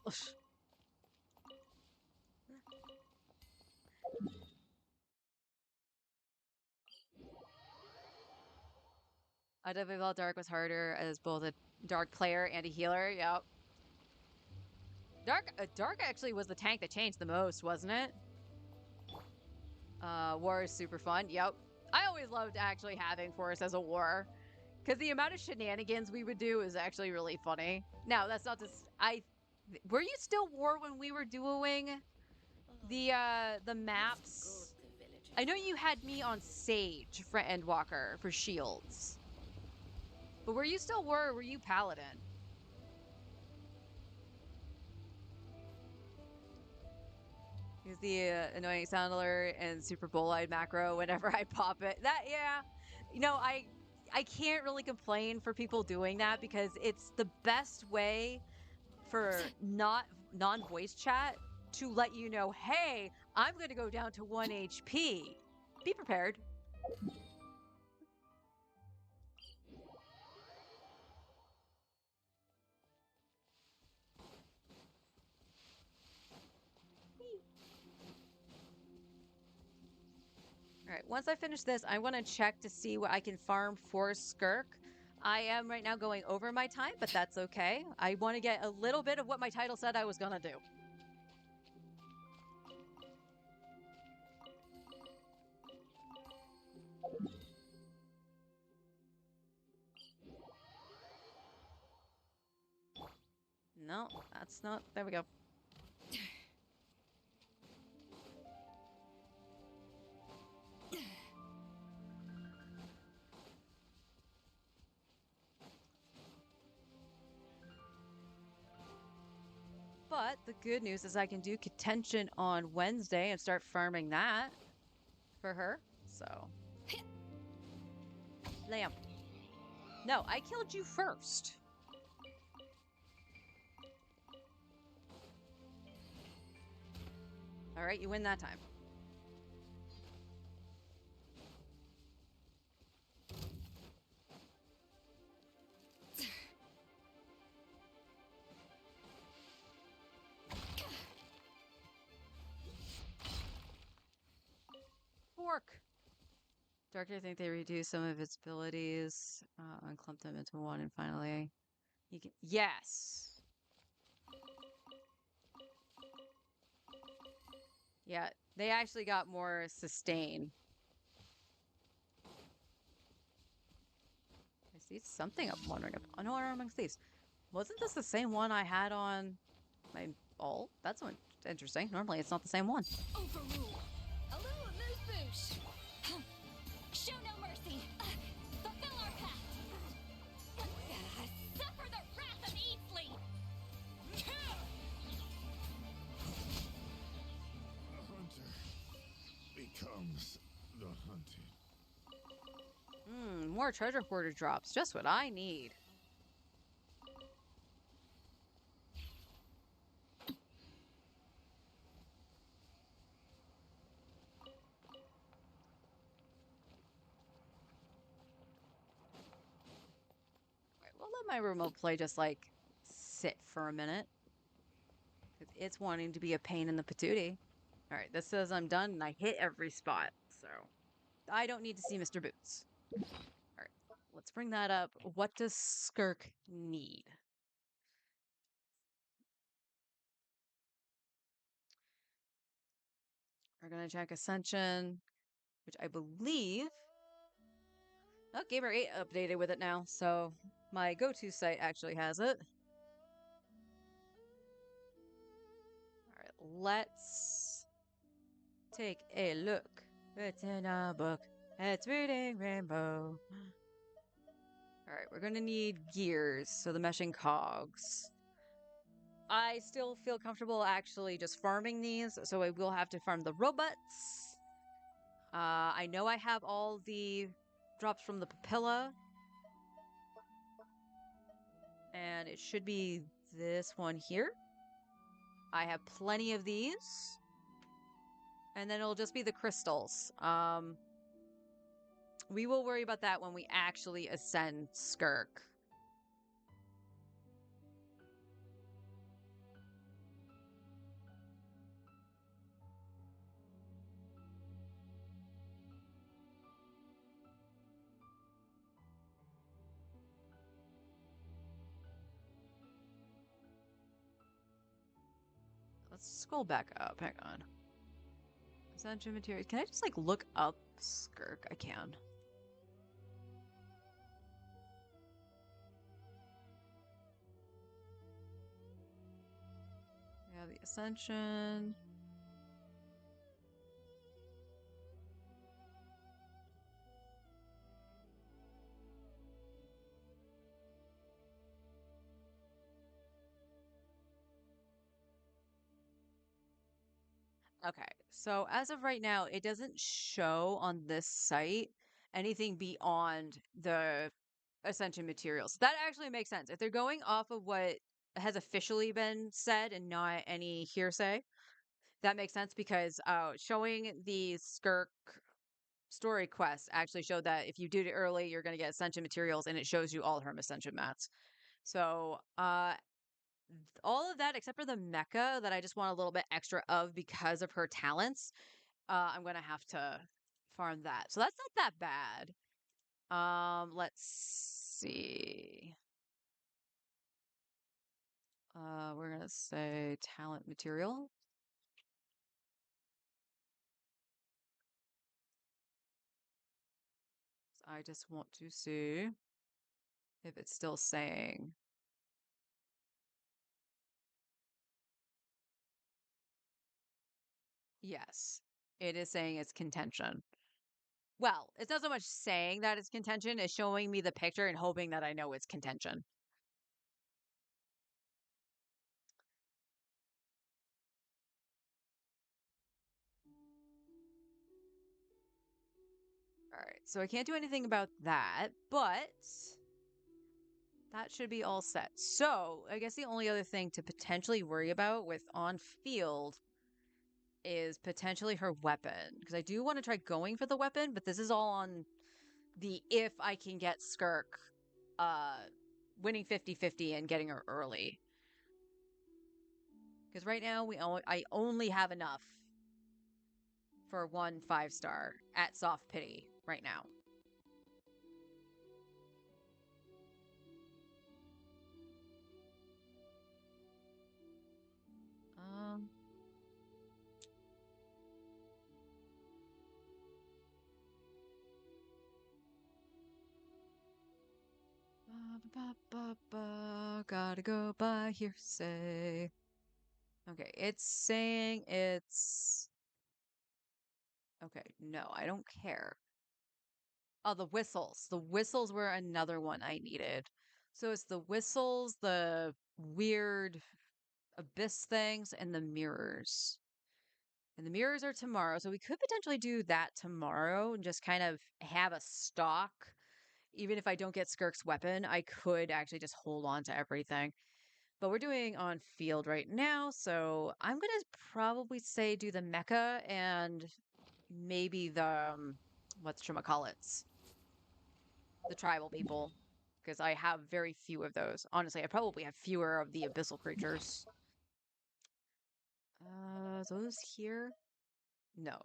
I definitely felt Dark was harder as both a Dark player and a healer. Yep. Dark actually was the tank that changed the most, wasn't it? War is super fun. Yep. I always loved actually having Forest as a war. Because the amount of shenanigans we would do is actually really funny. Now, that's not to... Were you still war when we were doing the maps? I know you had me on Sage for Endwalker for shields. But were you still war or were you Paladin? Use the annoying sound alert and super bull-eyed macro whenever I pop it. That, yeah. You know, I can't really complain for people doing that because it's the best way for non-voice chat to let you know, hey, I'm going to go down to 1 HP. Be prepared. All right, once I finish this, I want to check to see what I can farm for Skirk. I am right now going over my time, but that's okay. I want to get a little bit of what my title said I was going to do. No, that's not. There we go. But the good news is I can do contention on Wednesday and start farming that for her. So. Lamb. No, I killed you first. All right, you win that time. Fork. Dark, I think they reduce some of its abilities and clump them into one, and finally, you can. Yes. Yeah, they actually got more sustain. I see something I'm wondering about. Oh, no, amongst these. Wasn't this the same one I had on my alt? That's one interesting. Normally, it's not the same one. Overrule. A little amuse-bouche. Show no mercy. Fulfill our pact. Suffer the wrath of Easley. The hunter becomes the hunted. More treasure hoarder drops. Just what I need. let my remote play just like sit for a minute. Because it's wanting to be a pain in the patootie. All right, this says I'm done and I hit every spot. So I don't need to see Mr. Boots. All right, let's bring that up. What does Skirk need? We're going to check Ascension, which I believe. Oh, Gamer 8 updated with it now. So my go-to site actually has it. All right, let's take a look. It's in a book. It's reading Rainbow. All right, we're gonna need gears, so the meshing cogs. I still feel comfortable actually just farming these, so I will have to farm the robots. I know I have all the drops from the papilla. And it should be this one here. I have plenty of these. And then it'll just be the crystals. We will worry about that when we actually ascend Skirk. Let's scroll back up. Hang on. Ascension materials. Can I just like look up Skirk? I can. We have the Ascension. Okay, so as of right now, it doesn't show on this site anything beyond the Ascension materials. That actually makes sense. If they're going off of what has officially been said and not any hearsay, that makes sense because showing the Skirk story quest actually showed that if you did it early, you're going to get Ascension materials, and it shows you all her Ascension mats. So, all of that except for the mecha that I just want a little bit extra of because of her talents. I'm gonna have to farm that. So that's not that bad. Let's see. We're gonna say talent material. I just want to see if it's still saying. Yes, it is saying it's contention. Well, it's not so much saying that it's contention as showing me the picture and hoping that I know it's contention. All right, so I can't do anything about that, but that should be all set. So I guess the only other thing to potentially worry about with on field is potentially her weapon. Because I do want to try going for the weapon, but this is all on the if I can get Skirk uh winning 50-50 and getting her early. Because right now I only have enough for 1 5-star at soft pity right now. Um Gotta go by hearsay. Okay, it's saying it's okay. No, I don't care. Oh, the whistles. The whistles were another one I needed. So it's the whistles, the weird abyss things, and the mirrors. And the mirrors are tomorrow, so we could potentially do that tomorrow and just kind of have a stock. Even if I don't get Skirk's weapon, I could actually just hold on to everything. But we're doing on field right now, so I'm gonna probably say do the mecha and maybe the whatchamacallits, the tribal people, because I have very few of those. Honestly, I probably have fewer of the abyssal creatures. Those here? No.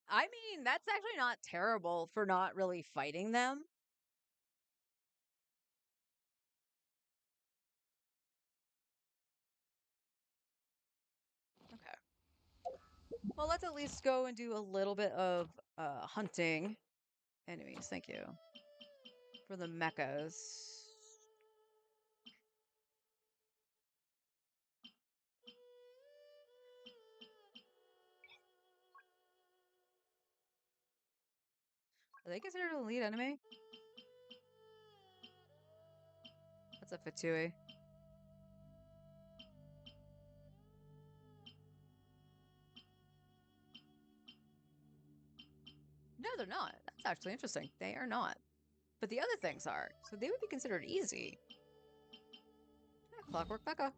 I mean, that's actually not terrible for not really fighting them. Okay. Well, let's at least go and do a little bit of hunting. Enemies, thank you. For the mechas. Are they considered a lead enemy? That's a Fatui. No, they're not. That's actually interesting. They are not. But the other things are. So they would be considered easy. Yeah, Clockwork Mecha.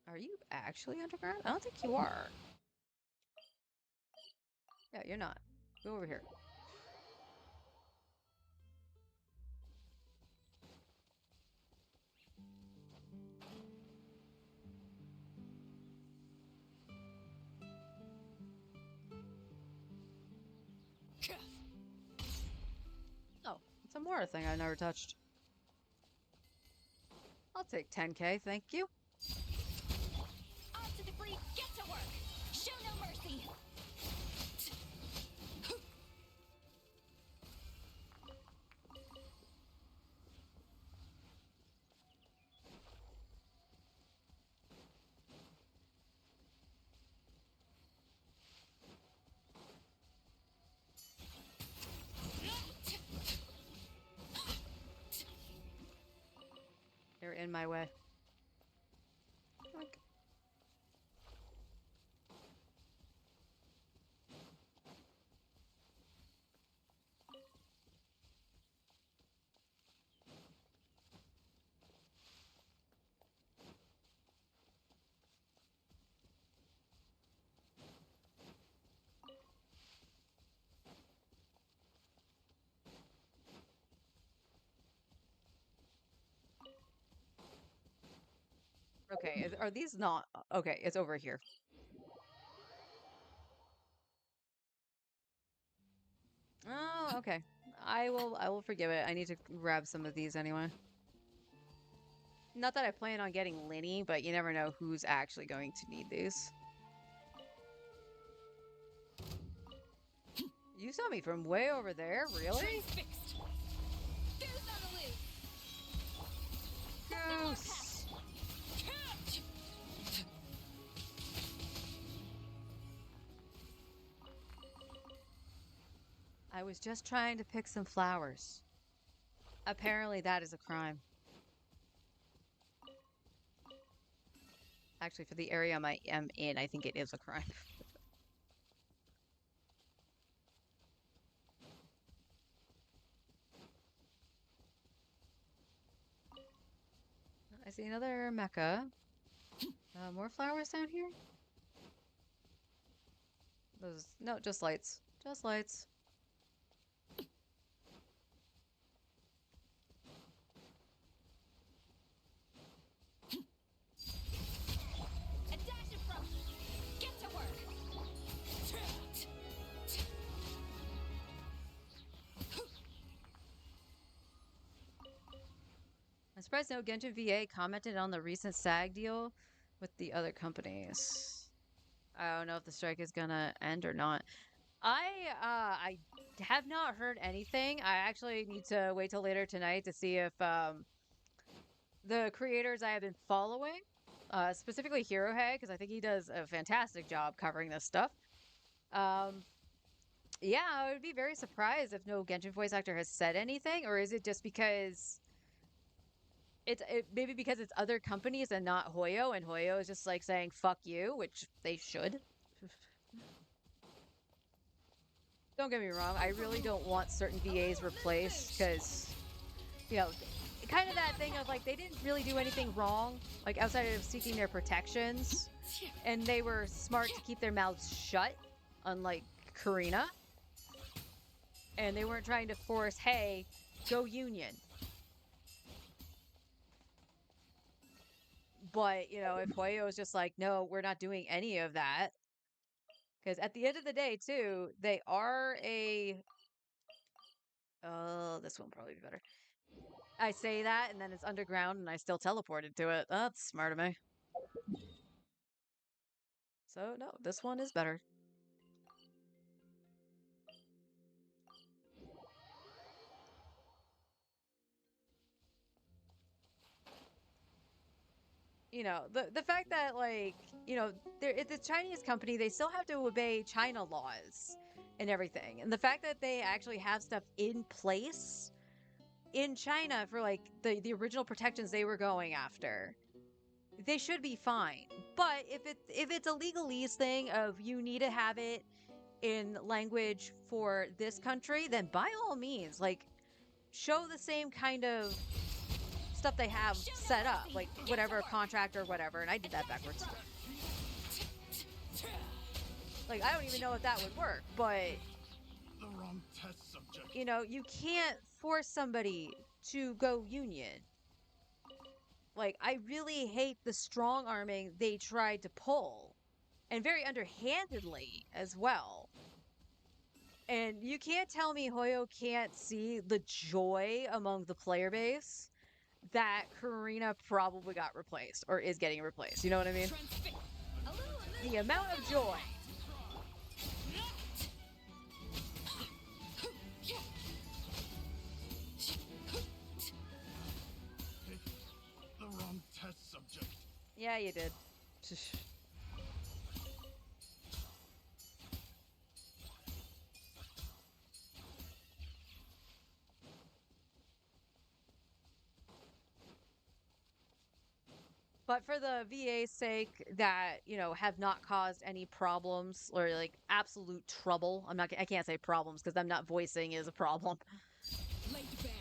Are you actually underground? I don't think you are. Yeah, you're not. Go over here. Oh, it's a Mora thing I never touched. I'll take 10k, thank you. Off to the breed, get to work! Show no mercy! They're in my way. Like, okay, are these not? Okay, it's over here. Oh, okay. I will forgive it. I need to grab some of these anyway. Not that I plan on getting Linny, but you never know who's actually going to need these. You saw me from way over there, really? Transfixed! Goose on the loose! Goose! Catch! I was just trying to pick some flowers. Apparently that is a crime. Actually, for the area I am in, I think it is a crime. I see another mecha. More flowers down here? Those, no, just lights. Just lights. A dash approach! Get to work! I'm surprised no Genshin VA commented on the recent SAG deal with the other companies. I don't know if the strike is gonna end or not. I have not heard anything. I actually need to wait till later tonight to see if the creators I have been following, specifically Hirohe, because I think he does a fantastic job covering this stuff. Yeah, I would be very surprised if no Genshin voice actor has said anything, or is it just because maybe because it's other companies and not Hoyo, and Hoyo is just like saying fuck you, which they should. Don't get me wrong, I really don't want certain VAs replaced because, you know, kind of that thing of like they didn't really do anything wrong, like outside of seeking their protections, and they were smart to keep their mouths shut, unlike Karina. And they weren't trying to force, hey, go Union. But, you know, if Hoyo was just like, no, we're not doing any of that. Because at the end of the day, too, they are a... Oh, this one will probably be better. I say that, and then it's underground, and I still teleported to it. That's smart of me. So, no, this one is better. You know, the fact that, like, you know, it's a Chinese company, they still have to obey China laws and everything. And the fact that they actually have stuff in place in China for, like, the original protections they were going after, they should be fine. But if it's a legalese thing of you need to have it in language for this country, then by all means, like, show the same kind of stuff they have set up, like whatever contract or whatever. And I did that backwards. Like, I don't even know if that would work, but The wrong test subject. you know, you can't force somebody to go Union. Like, I really hate the strong arming they tried to pull, and very underhandedly as well. And you can't tell me Hoyo can't see the joy among the player base that Karina probably got replaced or is getting replaced. You know what I mean? The amount of joy. Pick the wrong test subject. Yeah, you did. But for the VA's sake that, you know, have not caused any problems or like absolute trouble. I can't say problems because I'm not voicing is a problem. Laid bare.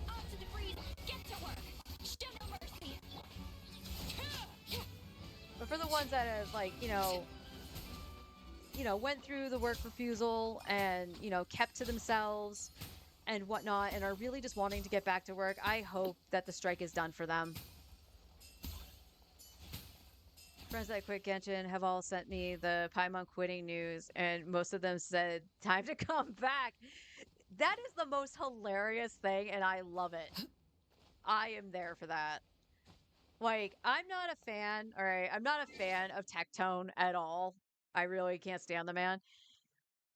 Onto the freeze. Get to work. Show no mercy. But for the ones that have like, went through the work refusal and, you know, kept to themselves and whatnot and are really just wanting to get back to work, I hope that the strike is done for them. Friends that quit Genshin have all sent me the Paimon quitting news, and most of them said, time to come back. That is the most hilarious thing, and I love it. I am there for that. Like, I'm not a fan, all right? I'm not a fan of Tectone at all. I really can't stand the man.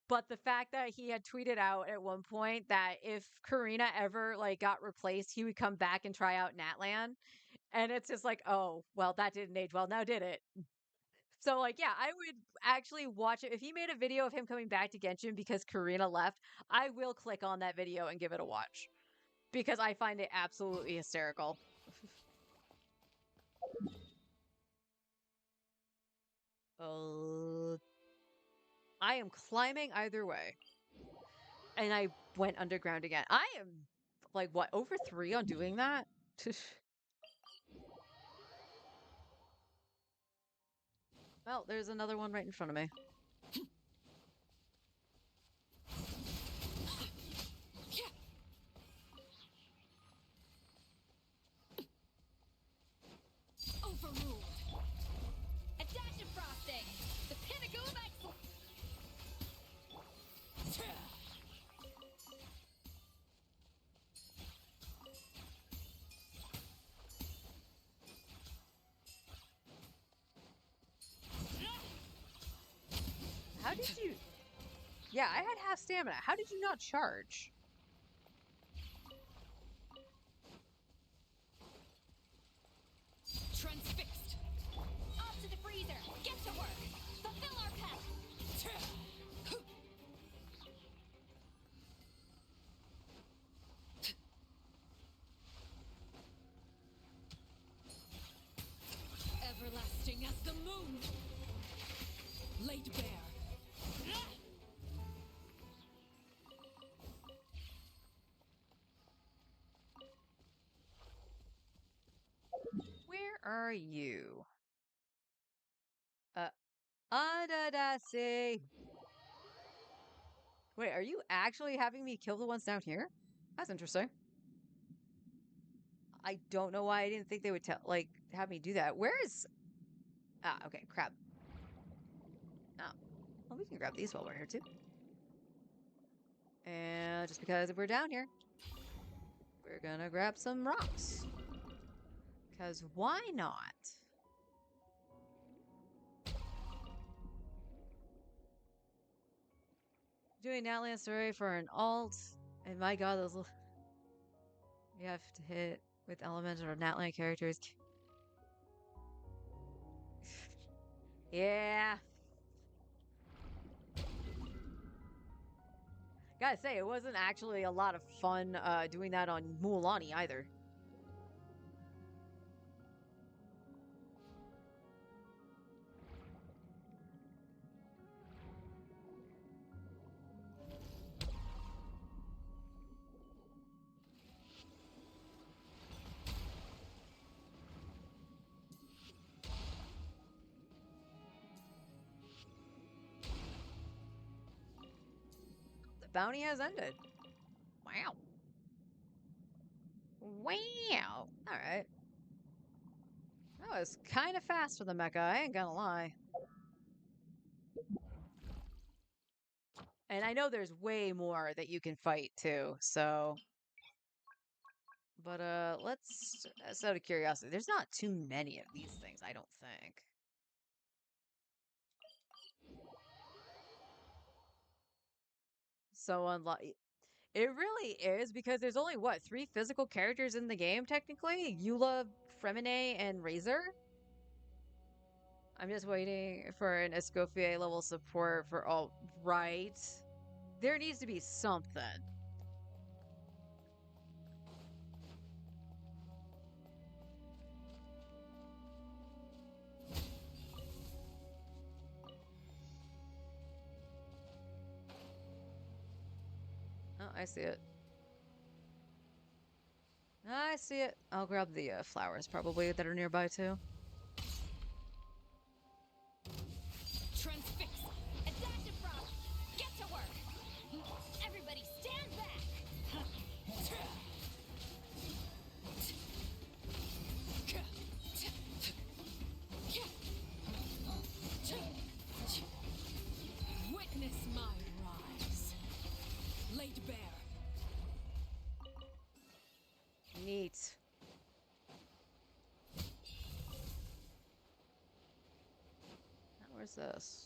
But the fact that he had tweeted out at one point that if Karina ever, like, got replaced, he would come back and try out Natlan. And it's just like, oh, well, that didn't age well, now did it? So, like, yeah, I would actually watch it. If he made a video of him coming back to Genshin because Karina left, I will click on that video and give it a watch. Because I find it absolutely hysterical. I am climbing either way. And I went underground again. I am, like, what, over 3 on doing that? Well, there's another one right in front of me. Overruled. A dash of frosting. The pinnacle of excellence. How did you... Yeah, I had half stamina. How did you not charge? Transfixed. Off to the freezer. Get to work. Fulfill our path. Everlasting as the moon. Laid bare. are you? Adadasi. Wait, are you actually having me kill the ones down here? That's interesting. I don't know why I didn't think they would have me do that. Where is... Ah, okay, crap. Oh. Well, we can grab these while we're here, too. And just because we're down here, we're gonna grab some rocks. Because why not? Doing Natland Story for an alt. And my god, those little... You have to hit with elements or Natland characters. Yeah. Gotta say, it wasn't actually a lot of fun doing that on Mualani either. The bounty has ended. Wow. Wow. Alright. That was kind of fast for the mecha, I ain't gonna lie. And I know there's way more that you can fight too, so... But, let's... Just out of curiosity, there's not too many of these things, I don't think. So unlucky. It really is, because there's only, what, 3 physical characters in the game, technically? Eula, Fremine, and Razor? I'm just waiting for an Escoffier level support for all... Right. There needs to be something. Oh, I see it. I see it. I'll grab the flowers, probably, that are nearby, too. Transfix. Adaptive rock. Get to work. Everybody stand back. Witness my rise. Laid bare. Neat. Now, where's this?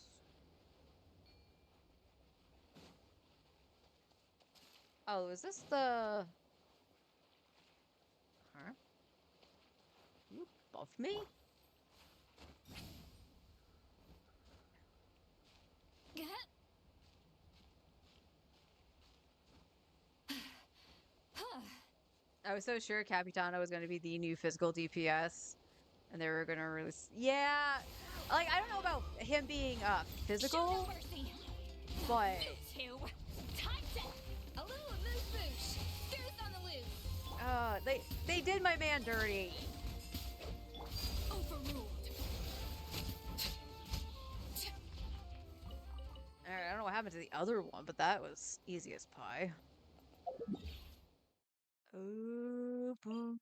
Oh, is this the... Huh? You above me? I was so sure Capitano was going to be the new physical DPS. And they were going to release... Yeah! Like, I don't know about him being, physical. But... You two. Time set. A little amuse bouche. Goose on the loose. They did my man dirty. Overruled. Alright, I don't know what happened to the other one, but that was easy as pie. Oh, boom.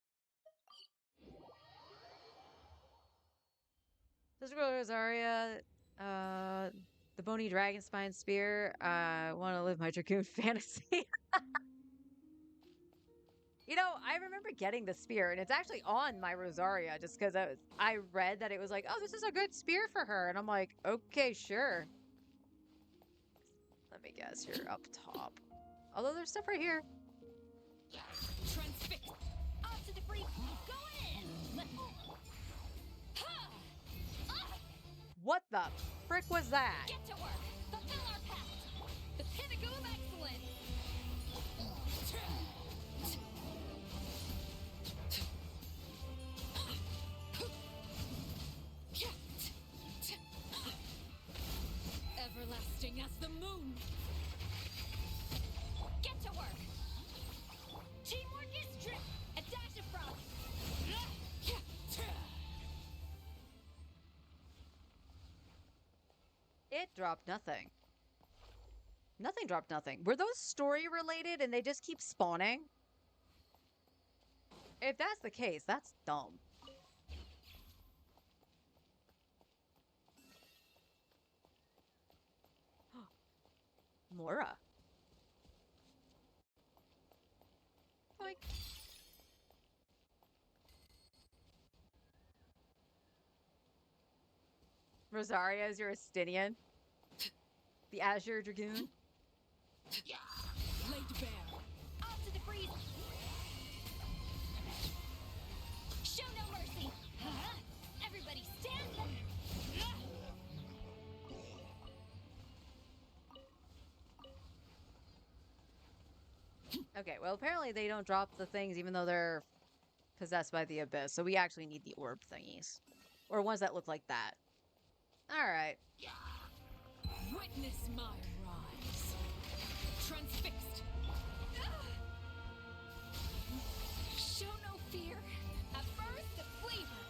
Physical Rosaria, the Bony Dragon Spine Spear. I want to live my Dragoon fantasy. You know, I remember getting the spear, and it's actually on my Rosaria, just because I read that it was like, oh, this is a good spear for her. And I'm like, okay, sure. Let me guess, you're up top. Although there's stuff right here. Transfix. Off to the free. Go in. What the frick was that? Get to work. Fulfill our pact. The pinnacle of excellence. Everlasting as the moon. Get to work. Teamwork is strength. A dash of frog. It dropped nothing. Nothing dropped nothing. Were those story related and they just keep spawning? If that's the case, that's dumb. Mora. Like, Rosaria is your Estinian. The Azure Dragoon. Laid bare. Off to the breeze. Show no mercy. Everybody stand back. Okay, well, apparently they don't drop the things even though they're possessed by the abyss. So we actually need the orb thingies. Or ones that look like that. Alright. Witness my rise. Transfixed. Show no fear. A burst of flavor.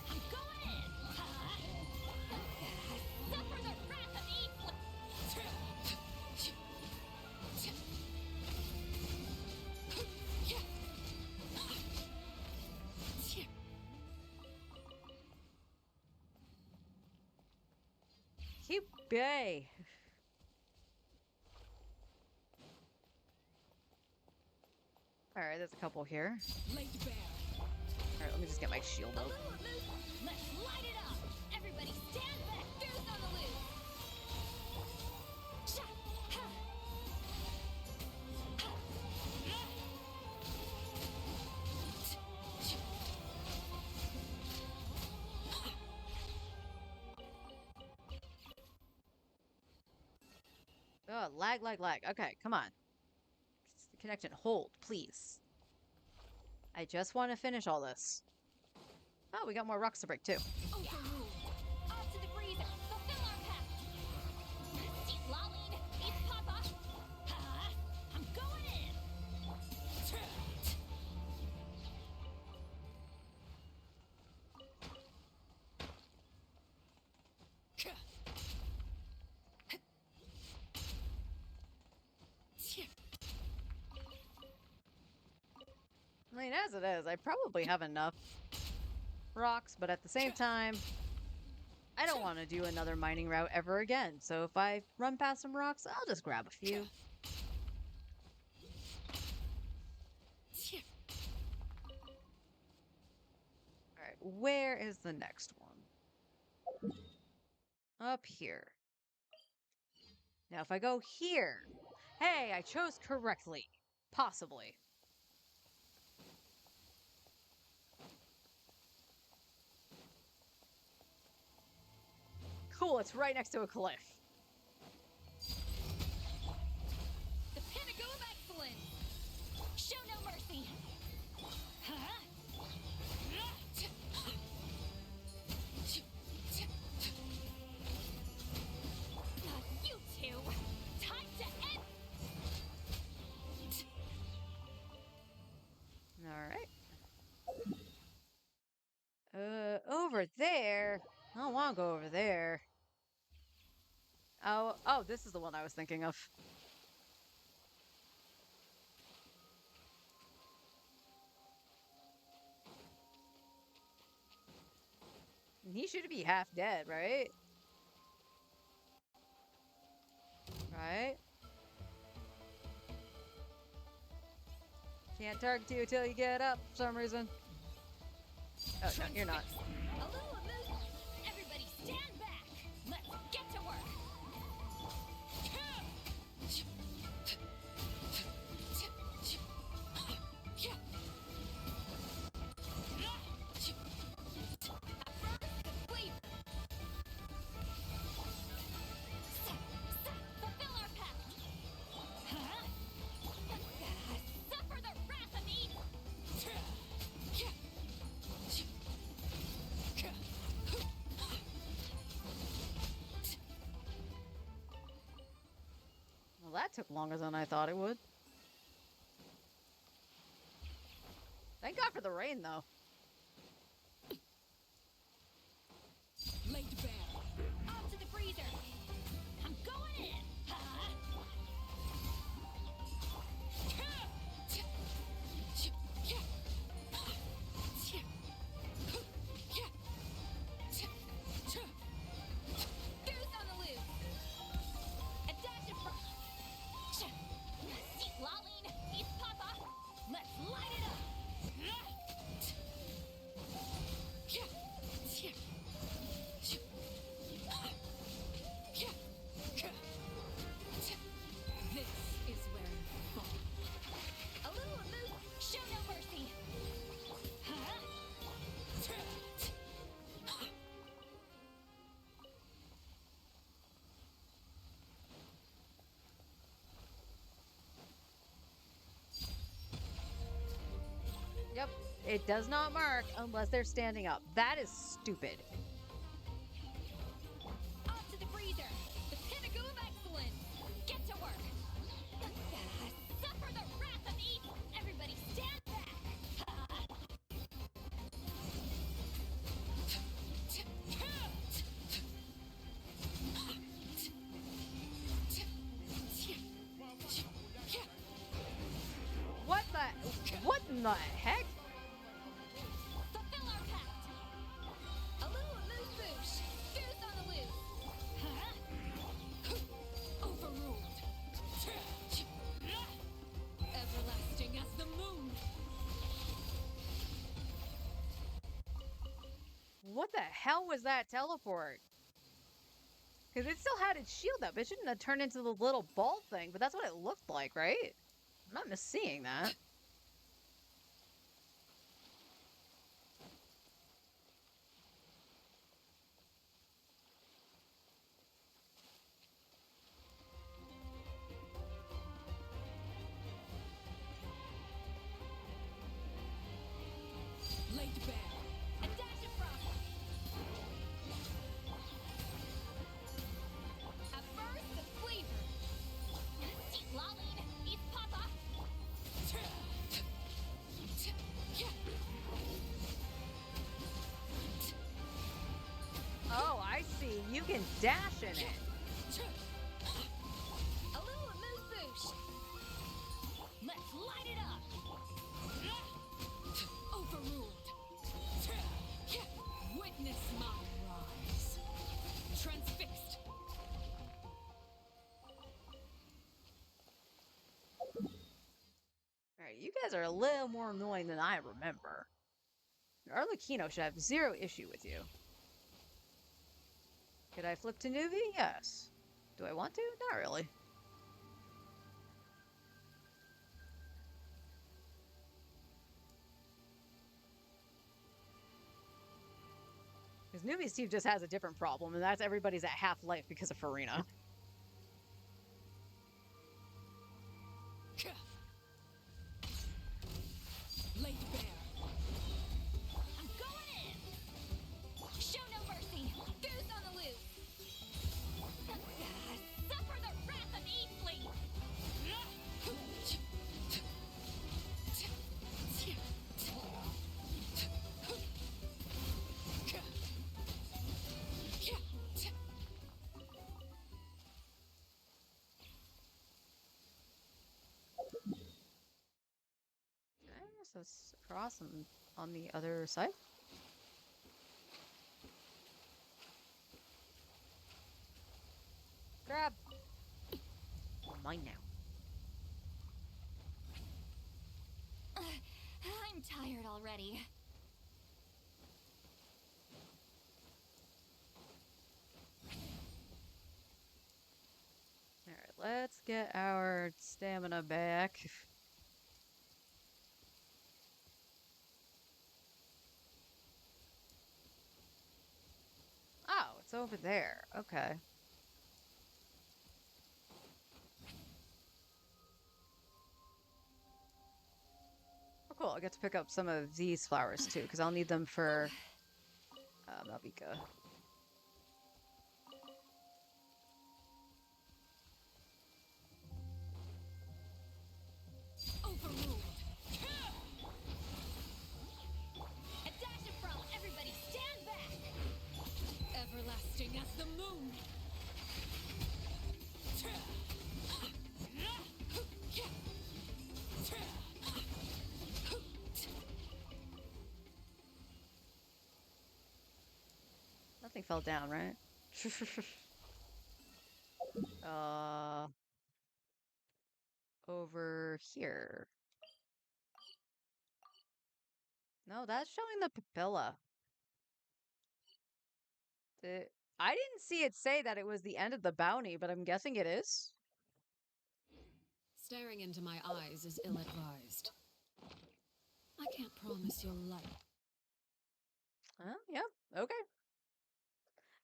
I'm going in. Suffer the wrath of evil. Keep bay. Alright, there's a couple here. Laid bare. Alright, let me just get my shield A up. little loose. Let's light it up. Everybody stand back. There's on the loose. Sha. Ha. Ha. Oh, lag, lag, lag. Okay, come on. Connection. Hold, please. I just want to finish all this. Oh, we got more rocks to break, too. Overruled. Off to the breeze. Fulfill our pact. Seat lolling. Eat papa. Ha. I'm going in. I mean, as it is, I probably have enough rocks, but at the same time, I don't want to do another mining route ever again. So if I run past some rocks, I'll just grab a few. Alright, where is the next one? Up here. Now if I go here... Hey, I chose correctly. Possibly. Cool, it's right next to a cliff. The pinnacle of excellence. Show no mercy. Huh? You two. Time to end. Alright. Over there? I don't want to go over there. Oh, this is the one I was thinking of. He should be half dead, right? Right? Can't target you until you get up for some reason. Oh, no, you're not. A little amuse. Everybody stand back. Let's get to work. Fulfill our pact. Suffer the wrath of evil. Well, that took longer than I thought it would. Thank God for the rain, though. Laid bare. It does not mark unless they're standing up. That is stupid. Off to the freezer, the pinnacle of excellence. Get to work. Suffer the wrath of evil. Everybody stand back. What in the heck? Fulfill our pact. A little moose boosh. Goose on the loose. Overruled. Everlasting as the moon. What the hell was that teleport? Because it still had its shield up. It shouldn't have turned into the little ball thing, but that's what it looked like, right? I'm not misseeing that. Laid bare. A dash of frost. A burst of flavor. Sweet lolly. Eat papa. Oh, I see. You can dash in it. A little moose boosh. Let's light it up. Overruled. Witness my rise. Transfixed. Alright, you guys are a little more annoying than I remember. Arlecchino should have zero issue with you. Could I flip to Nuvi? Yes. Do I want to? Not really. Because Nuvi Steve just has a different problem, and that's everybody's at half life because of Farina. Laid bare. I'm going in. Show no mercy. Goose on the loose. Suffer the wrath of Eastling. Okay, so it's across and on the other side. Grab. Mine now. I'm tired already. Alright, let's get our stamina back. Oh, it's over there. Okay. Oh, cool. I get to pick up some of these flowers too, because I'll need them for Malvika. Overruled. A dash of froth. Everybody stand back. Everlasting as the moon. Nothing fell down, right? Over here. No, that's showing the papilla. I didn't see it say that it was the end of the bounty, but I'm guessing it is. Staring into my eyes is ill-advised. I can't promise you'll like. Yeah, okay.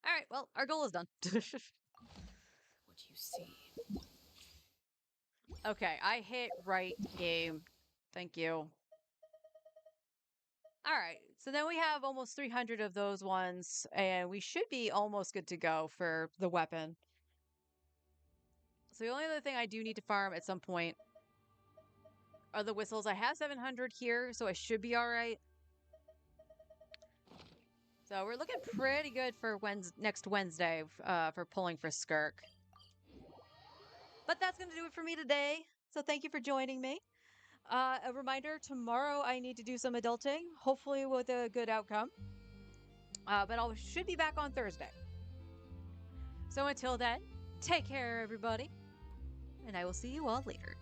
All right, well, our goal is done. What you see. Okay, I hit right game. Thank you. All right. So then we have almost 300 of those ones, and we should be almost good to go for the weapon. So the only other thing I do need to farm at some point are the whistles. I have 700 here, so I should be all right. So we're looking pretty good for next Wednesday for pulling for Skirk. But that's going to do it for me today. So thank you for joining me. A reminder, tomorrow I need to do some adulting, hopefully with a good outcome. But I should be back on Thursday. So until then, take care, everybody. And I will see you all later.